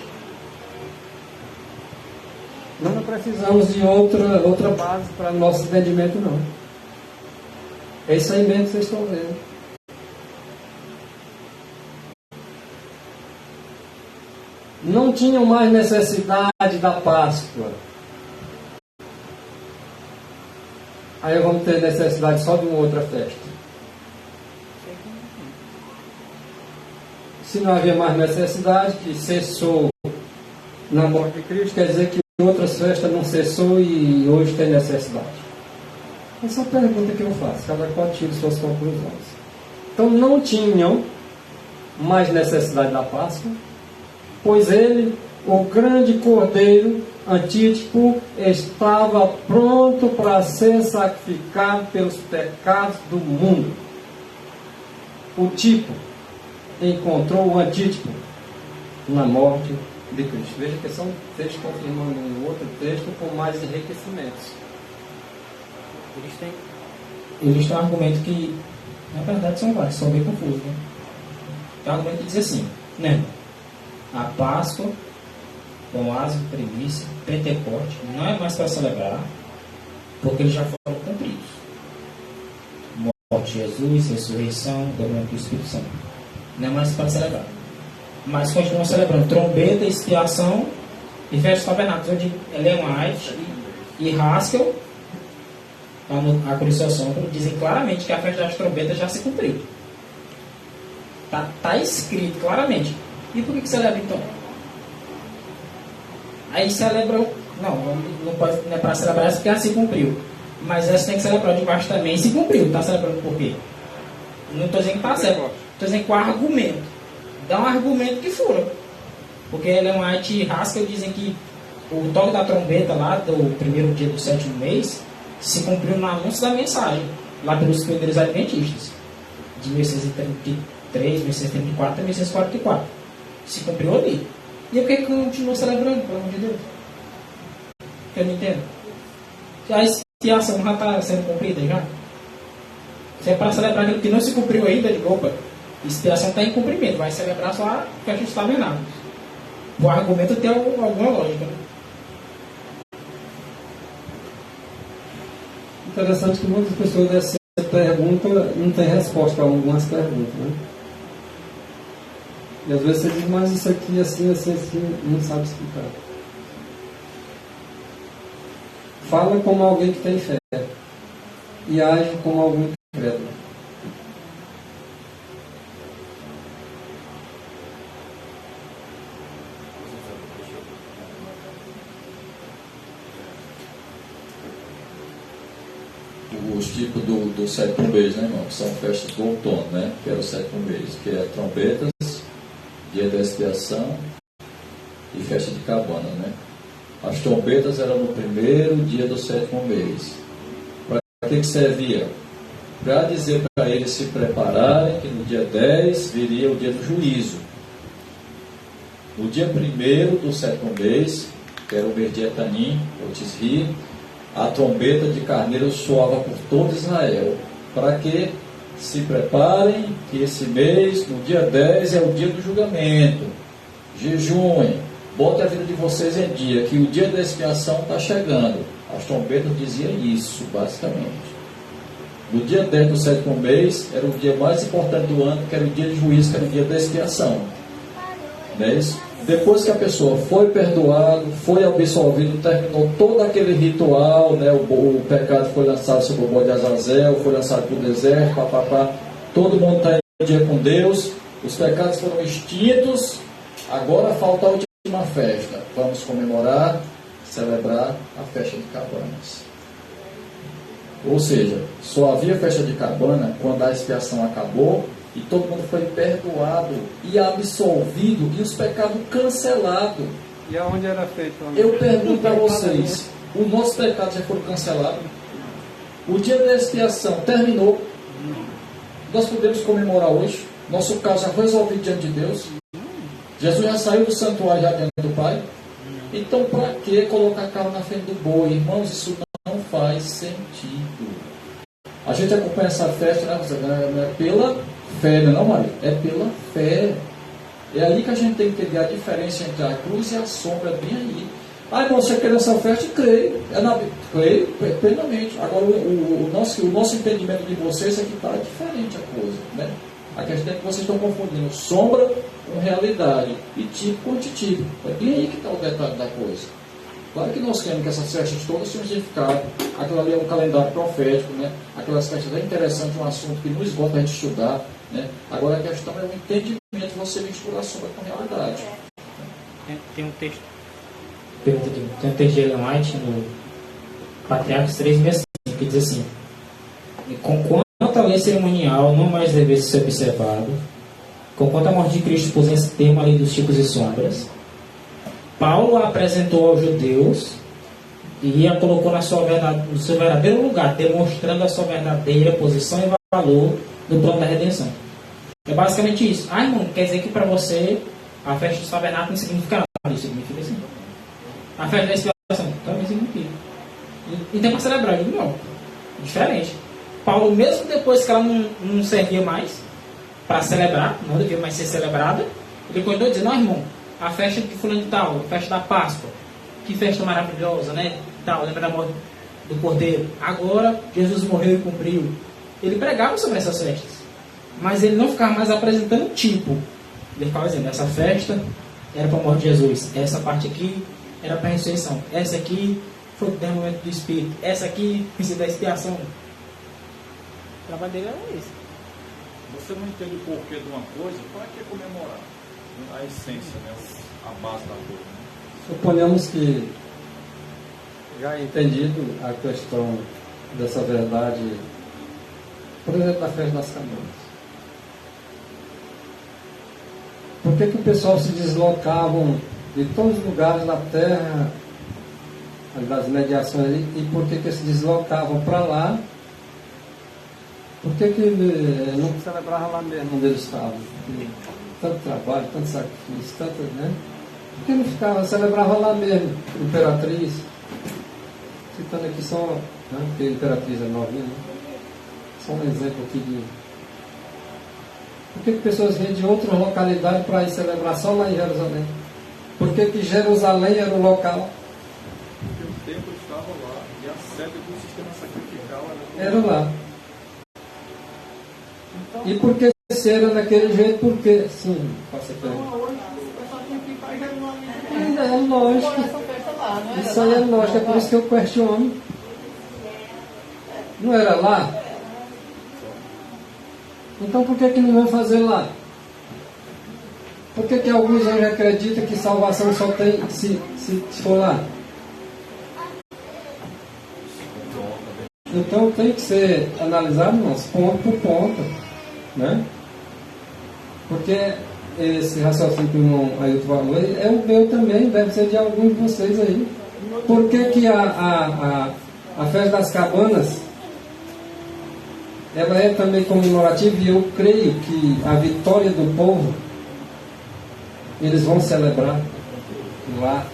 Nós não precisamos de outra base para nosso entendimento, não. É isso aí mesmo que vocês estão vendo. Não tinham mais necessidade da Páscoa. Aí vamos ter necessidade só de uma outra festa. Se não havia mais necessidade, que cessou na morte de Cristo, quer dizer que outras festas não cessou e hoje tem necessidade. Essa é a pergunta que eu faço. Cada qual tira suas conclusões. Então não tinham mais necessidade da Páscoa, pois ele, o grande Cordeiro antítipo, estava pronto para ser sacrificado pelos pecados do mundo. O tipo encontrou o antítipo na morte de Cristo. Veja que são textos confirmando um outro texto com mais enriquecimentos. Eles têm um argumento que, na verdade, são vários, são bem confusos. Né? Tem um argumento que diz assim, né? A Páscoa, com asmo, primícia, Pentecoste, não é mais para celebrar, porque eles já foram cumpridos. Morte de Jesus, ressurreição, derramamento do Espírito Santo. Não é mais para celebrar. Mas continuam celebrando trombeta, expiação e festa dos tabernáculos, onde Ellen White e Haskell, a Crucificação, dizem claramente que a festa das trombetas já se cumpriu. Está escrito claramente. E por que celebra então? Aí celebram. Não é para celebrar essa porque ela se cumpriu. Mas essa tem que celebrar de baixo também se cumpriu. Está celebrando por quê? Não estou dizendo que está certo. Estou dizendo com argumento. Dá um argumento que fura. Porque Ellen White e Haskell dizem que o toque da trombeta lá do primeiro dia do sétimo mês se cumpriu no anúncio da mensagem, lá pelos primeiros adventistas, de 1633, 1634 até 1644. Se cumpriu ali. E por que continua celebrando, pelo amor de Deus? Eu não entendo. A expiação já está sendo cumprida já? Se é para celebrar aquilo que não se cumpriu ainda, de opa, expiação está em cumprimento, vai celebrar só a festa dos tabernáculos. O argumento tem alguma lógica. Né? Interessante que muitas pessoas dessa pergunta não têm resposta para algumas perguntas, né? E às vezes você diz, mas isso aqui assim, não sabe explicar. Fala como alguém que tem fé e age como alguém incrédulo. Os tipos do sétimo mês, né, irmão? Que são festas do outono, né? Que é o sétimo mês, que é trombetas, dia da expiação e festa de cabana, né? As trombetas eram no primeiro dia do sétimo mês. Para que servia? Para dizer para eles se prepararem que no dia 10 viria o dia do juízo. No dia 1º do sétimo mês, que era o mês de Etanim, ou Tisri, a trombeta de carneiro soava por todo Israel, para que se preparem que esse mês, no dia 10, é o dia do julgamento. Jejuem, bote a vida de vocês em dia, que o dia da expiação está chegando. Aston Bento dizia isso, basicamente. No dia 10 do 7º mês, era o dia mais importante do ano, que era o dia de juízo, que era o dia da expiação. Não é isso? Depois que a pessoa foi perdoado, foi absolvido, terminou todo aquele ritual, né? O pecado foi lançado sobre o bode de Azazel, foi lançado para o deserto, papapá. Todo mundo está em dia com Deus, os pecados foram extintos, agora falta a última festa. Vamos comemorar, celebrar a festa de Cabanas. Ou seja, só havia festa de cabana quando a expiação acabou e todo mundo foi perdoado e absolvido e os pecados cancelados. E aonde era feito? Eu pergunto para vocês, os nossos pecados já foram cancelados? O dia da expiação terminou? Nós podemos comemorar hoje? Nosso caso já foi resolvido diante de Deus? Jesus já saiu do santuário já diante do Pai? Então, para que colocar a cara na frente do boi? Irmãos, isso não faz sentido. A gente acompanha essa festa, né? Não é pela fé, não, Maria? É pela fé. É aí que a gente tem que entender a diferença entre a cruz e a sombra, bem aí. Ah, irmão, você quer essa festa? Creio. Creio plenamente. Agora, o nosso entendimento de vocês é que está diferente a coisa, né? A questão é que vocês estão confundindo sombra com realidade e tipo com antitípico. É bem aí que está o detalhe da coisa. Claro que nós queremos que essas festas todas tenham significado. Aquilo ali é um calendário profético, né? Aquelas festas é interessante, um assunto que não esgota a gente estudar, né? Agora a questão é o entendimento, você misturar a sombra com a realidade. Tem um texto. Pergunta aqui. Tem um texto de Ellen White no Patriarcas 3:5, que diz assim: conquanto a lei cerimonial não mais devesse ser observado, conquanto a morte de Cristo pusesse termo à lei dos tipos e sombras, Paulo a apresentou aos judeus e a colocou no seu verdadeiro lugar, demonstrando a sua verdadeira posição e valor no plano da redenção. É basicamente isso. Ah, irmão, quer dizer que para você a festa do tabernáculo não significa nada. Isso significa assim. A festa da expiação também significa. E tem para celebrar, eu digo, não. Diferente. Paulo, mesmo depois que ela não servia mais para celebrar, não devia mais ser celebrada, ele continuou dizendo, não, irmão, a festa de fulano de tal, a festa da Páscoa, que festa maravilhosa, né? Tal, lembra da morte do Cordeiro. Agora, Jesus morreu e cumpriu. Ele pregava sobre essas festas, mas ele não ficava mais apresentando o tipo. Ele ficava dizendo, essa festa era para a morte de Jesus, essa parte aqui era para a ressurreição, essa aqui foi o derramamento do Espírito, essa aqui precisa da expiação. O trabalho dele era esse. Você não entende o porquê de uma coisa, para que comemorar? A essência, né? A base da coisa. Né? Suponhamos que, já entendido a questão dessa verdade, por exemplo, da festa das cabanas. Por que o pessoal se deslocavam de todos os lugares da terra, das mediações ali, e por que eles se deslocavam para lá? Por que não celebrava lá mesmo onde eles estavam? Tanto trabalho, tanto sacrifício, tanto, né? Por que não ficava, celebrava lá mesmo, Imperatriz? Citando aqui só, né? Porque a Imperatriz é novinha, né? Só um exemplo aqui de... Por que pessoas vêm de outras localidades para ir celebrar só lá em Jerusalém? Por que Jerusalém era o local? Porque o templo estava lá e a sede do sistema sacrificial era lá. E por que se era daquele jeito? Porque, sim, passa por aí. É lógico. Isso aí é lógico, é por isso que eu questiono. Não era lá? Então por que não vão fazer lá? Por que alguns hoje acreditam que salvação só tem se for lá? Então tem que ser analisado, nós, ponto por ponto, né? Porque esse raciocínio que o irmão Ailton falou é o meu também, deve ser de alguns de vocês aí. Por que a festa das cabanas ela é também comemorativa, e eu creio que a vitória do povo eles vão celebrar lá.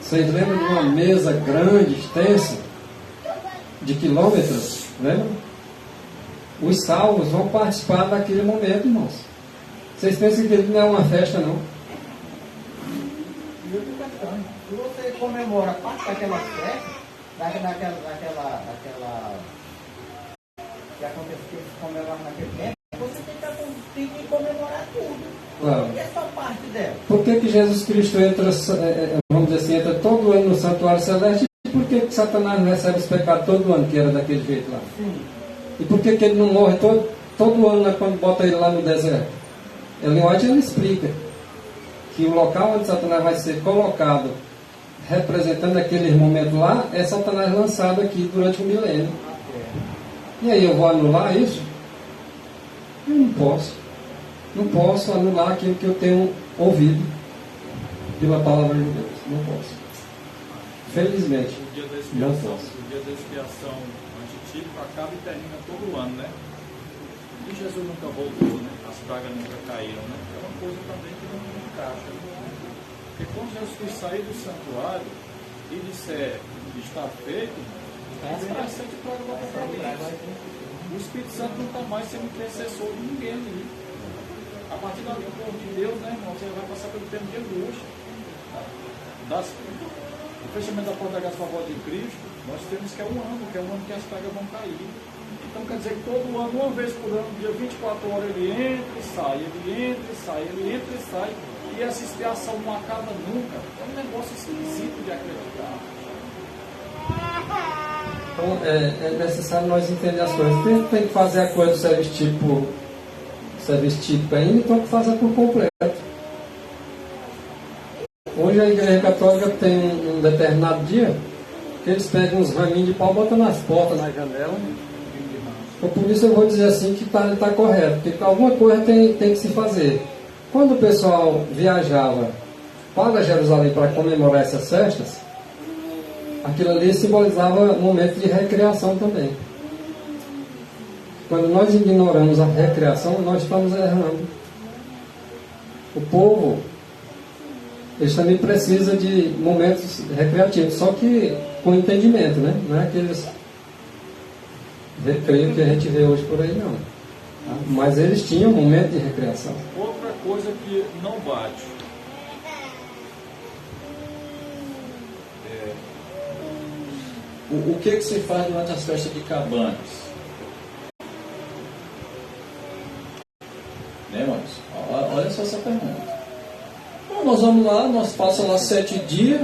Vocês lembram de uma mesa grande, extensa, de quilômetros? Lembram? Os salvos vão participar daquele momento, irmãos. Vocês pensam que ele não é uma festa, não? cristã. Se você comemora parte daquela festa, daquela que acontece que eles comemoram naquele tempo, você tem que comemorar tudo. Claro. E essa parte dela? Por que Jesus Cristo entra, vamos dizer assim, entra todo ano no santuário celeste? E por que Satanás não recebe os pecados todo ano, que era daquele jeito lá? Sim. E por que ele não morre todo ano, né, quando bota ele lá no deserto? Ellen White ele explica que o local onde Satanás vai ser colocado, representando aquele momento lá, é Satanás lançado aqui durante o milênio. E aí eu vou anular isso? Eu não posso. Não posso anular aquilo que eu tenho ouvido pela palavra de Deus. Não posso. Felizmente, O dia da não expiação, posso. o dia da expiação antitípico acaba e termina todo ano, né? E Jesus nunca voltou, né? As pragas nunca caíram, né? É uma coisa também que não encaixa. Porque quando Jesus Cristo sair do santuário e disser está feito, vem a sete pragas do Apocalipse. O Espírito Santo não está mais sendo intercessor de ninguém ali. A partir dali, o povo de Deus, né, irmão, você vai passar pelo tempo de angústia. O fechamento da porta da graça a favor de Cristo, nós temos que é um ano que as pragas vão cair. Então quer dizer que todo ano, uma vez por ano, dia 24 horas, ele entra e sai, ele entra e sai, ele entra e sai, e essa expiação não acaba nunca. É um negócio esquisito de acreditar. Então é necessário nós entender as coisas. Tem que fazer a coisa do serviço típico ainda, então que faça por completo. Hoje a Igreja Católica tem um determinado dia que eles pegam uns raminhos de pau e botam nas portas, na janela. Então, por isso eu vou dizer assim que está correto, porque alguma coisa tem que se fazer. Quando o pessoal viajava para Jerusalém para comemorar essas festas, aquilo ali simbolizava um momento de recreação também. Quando nós ignoramos a recreação, nós estamos errando. O povo, eles também precisam de momentos recreativos, só que com entendimento, né? Não é aqueles recreios que a gente vê hoje por aí, não. Mas eles tinham um momento de recreação. Outra coisa que não bate. O que se faz durante as festas de Cabanas? Né, Maurício? Olha só essa pergunta. Então, nós vamos lá, nós passamos lá 7 dias.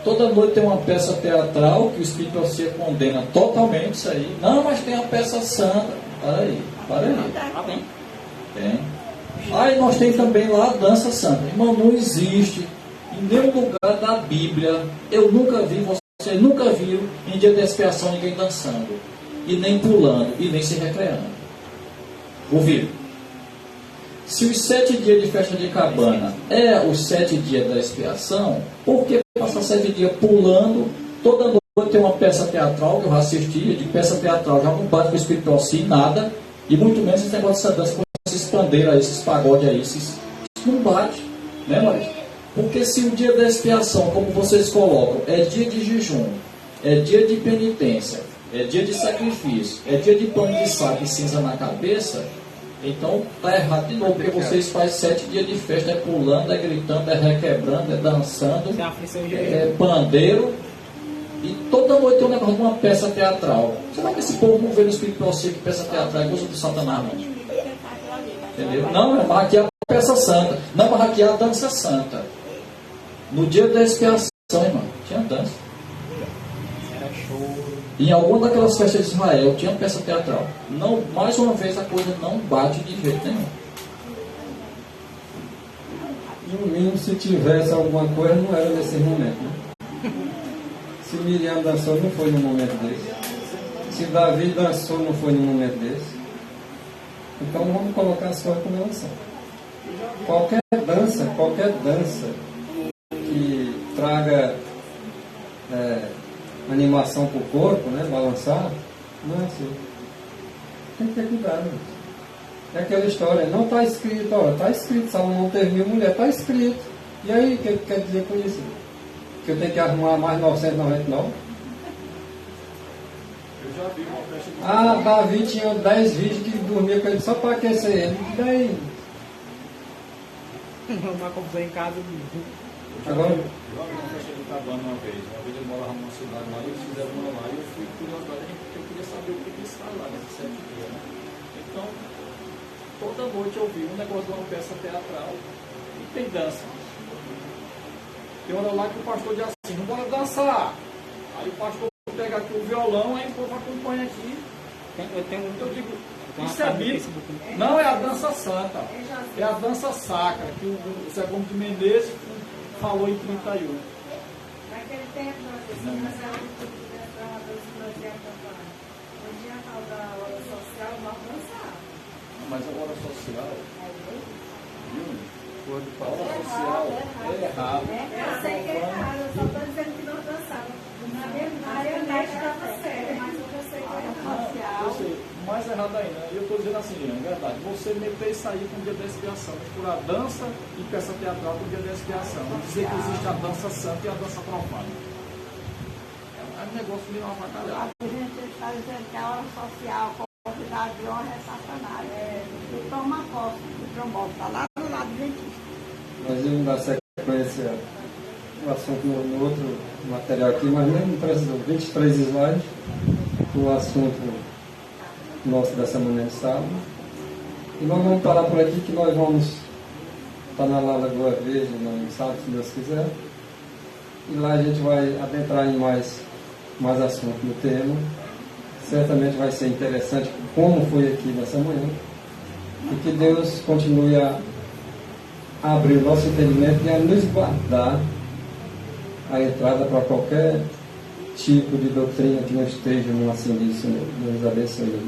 Toda noite tem uma peça teatral que o Espírito de Profecia condena totalmente isso aí. Não, mas tem a peça santa. Para aí. Tem. Aí nós temos também lá a dança santa. Irmão, não existe em nenhum lugar da Bíblia. Eu nunca vi, você nunca viu em dia de expiação ninguém dançando. E nem pulando, e nem se recreando. Ouviram? Se os 7 dias de festa de cabana é os 7 dias da expiação, por que passar 7 dias pulando? Toda noite tem uma peça teatral, que eu já assistia, de peça teatral, já não bate com o Espírito assim, nada, e muito menos esse negócio dessa dança, esses pandeiros aí, esses pagodes aí, isso não bate, né, Maurício? Porque se o dia da expiação, como vocês colocam, é dia de jejum, é dia de penitência, é dia de sacrifício, é dia de pano de saco e cinza na cabeça, então está errado de novo, porque vocês fazem 7 dias de festa, é pulando, é gritando, é requebrando, é dançando, é pandeiro, e toda noite tem um negócio de uma peça teatral. Será que esse povo não vê no Espírito Profecia que peça teatral é coisa do Satanás, não? Entendeu? Não, é para hackear a peça santa, não para hackear a dança santa. No dia da expiação, irmão, tinha dança. Em alguma daquelas festas de Israel tinha peça teatral. Não, mais uma vez a coisa não bate de jeito nenhum. No mínimo, se tivesse alguma coisa, não era nesse momento. Né? Se Miriam dançou, não foi num momento desse. Se Davi dançou, não foi num momento desse. Então vamos colocar as coisas como elas são. Qualquer dança que traga animação para o corpo, né, balançar, não é assim. Tem que ter cuidado. É aquela história, não está escrito, olha, está escrito, Salomão teve 1000 mulheres, está escrito. E aí, o que quer dizer com isso? Que eu tenho que arrumar mais 999? Eu já vi uma festa de Davi tinha 10 vídeos que dormia com ele só para aquecer ele. E daí? Uma confusão em casa. Agora, Eu abri uma festa de cabana uma vez eu morava numa cidade lá e eles fizeram uma lá e eu fui curiosidade porque eu queria saber o que eles fazem lá nesse 7 dias, né? Então, toda noite eu vi um negócio de uma peça teatral e tem dança. Tem hora lá que o pastor diz assim, não bora dançar. Aí o pastor pega aqui o violão, aí o povo acompanha aqui. Eu digo, isso é bíblico. Não é a dança santa, é a dança sacra, que o Zé Gomes de Menezes falou em 31. Naquele tempo, nós era um tipo de transformadores que nós ia acampar. Não tinha tal da hora social, nós dançávamos. Mas a hora social, viu? A hora É social errado. é errado. Eu sei que é errado, eu só estou dizendo que nós dançávamos. Na realidade estava certo, mas eu sei que é errado. Eu sei, mais errado ainda. Eu estou dizendo assim, é verdade. Você meter isso aí com o dia da expiação, misturar dança e peça teatral com o dia da expiação. Não dizer que existe a dança santa e a dança profana. É um negócio meio avacalhado. A gente está dizendo que a hora social, convidado de honra é Satanás. E toma posse do trombone, está lá do lado dentista. nós vamos dar sequência o assunto no outro material aqui, mas mesmo precisou 23 slides, o assunto nosso dessa manhã de sábado. E nós vamos parar por aqui, que nós vamos estar na Lagoa Verde no sábado, se Deus quiser. E lá a gente vai adentrar em mais assuntos no tema. Certamente vai ser interessante, como foi aqui nessa manhã. E que Deus continue a abrir o nosso entendimento e a nos guardar a entrada para qualquer tipo de doutrina que não esteja no assim disso. Deus abençoe.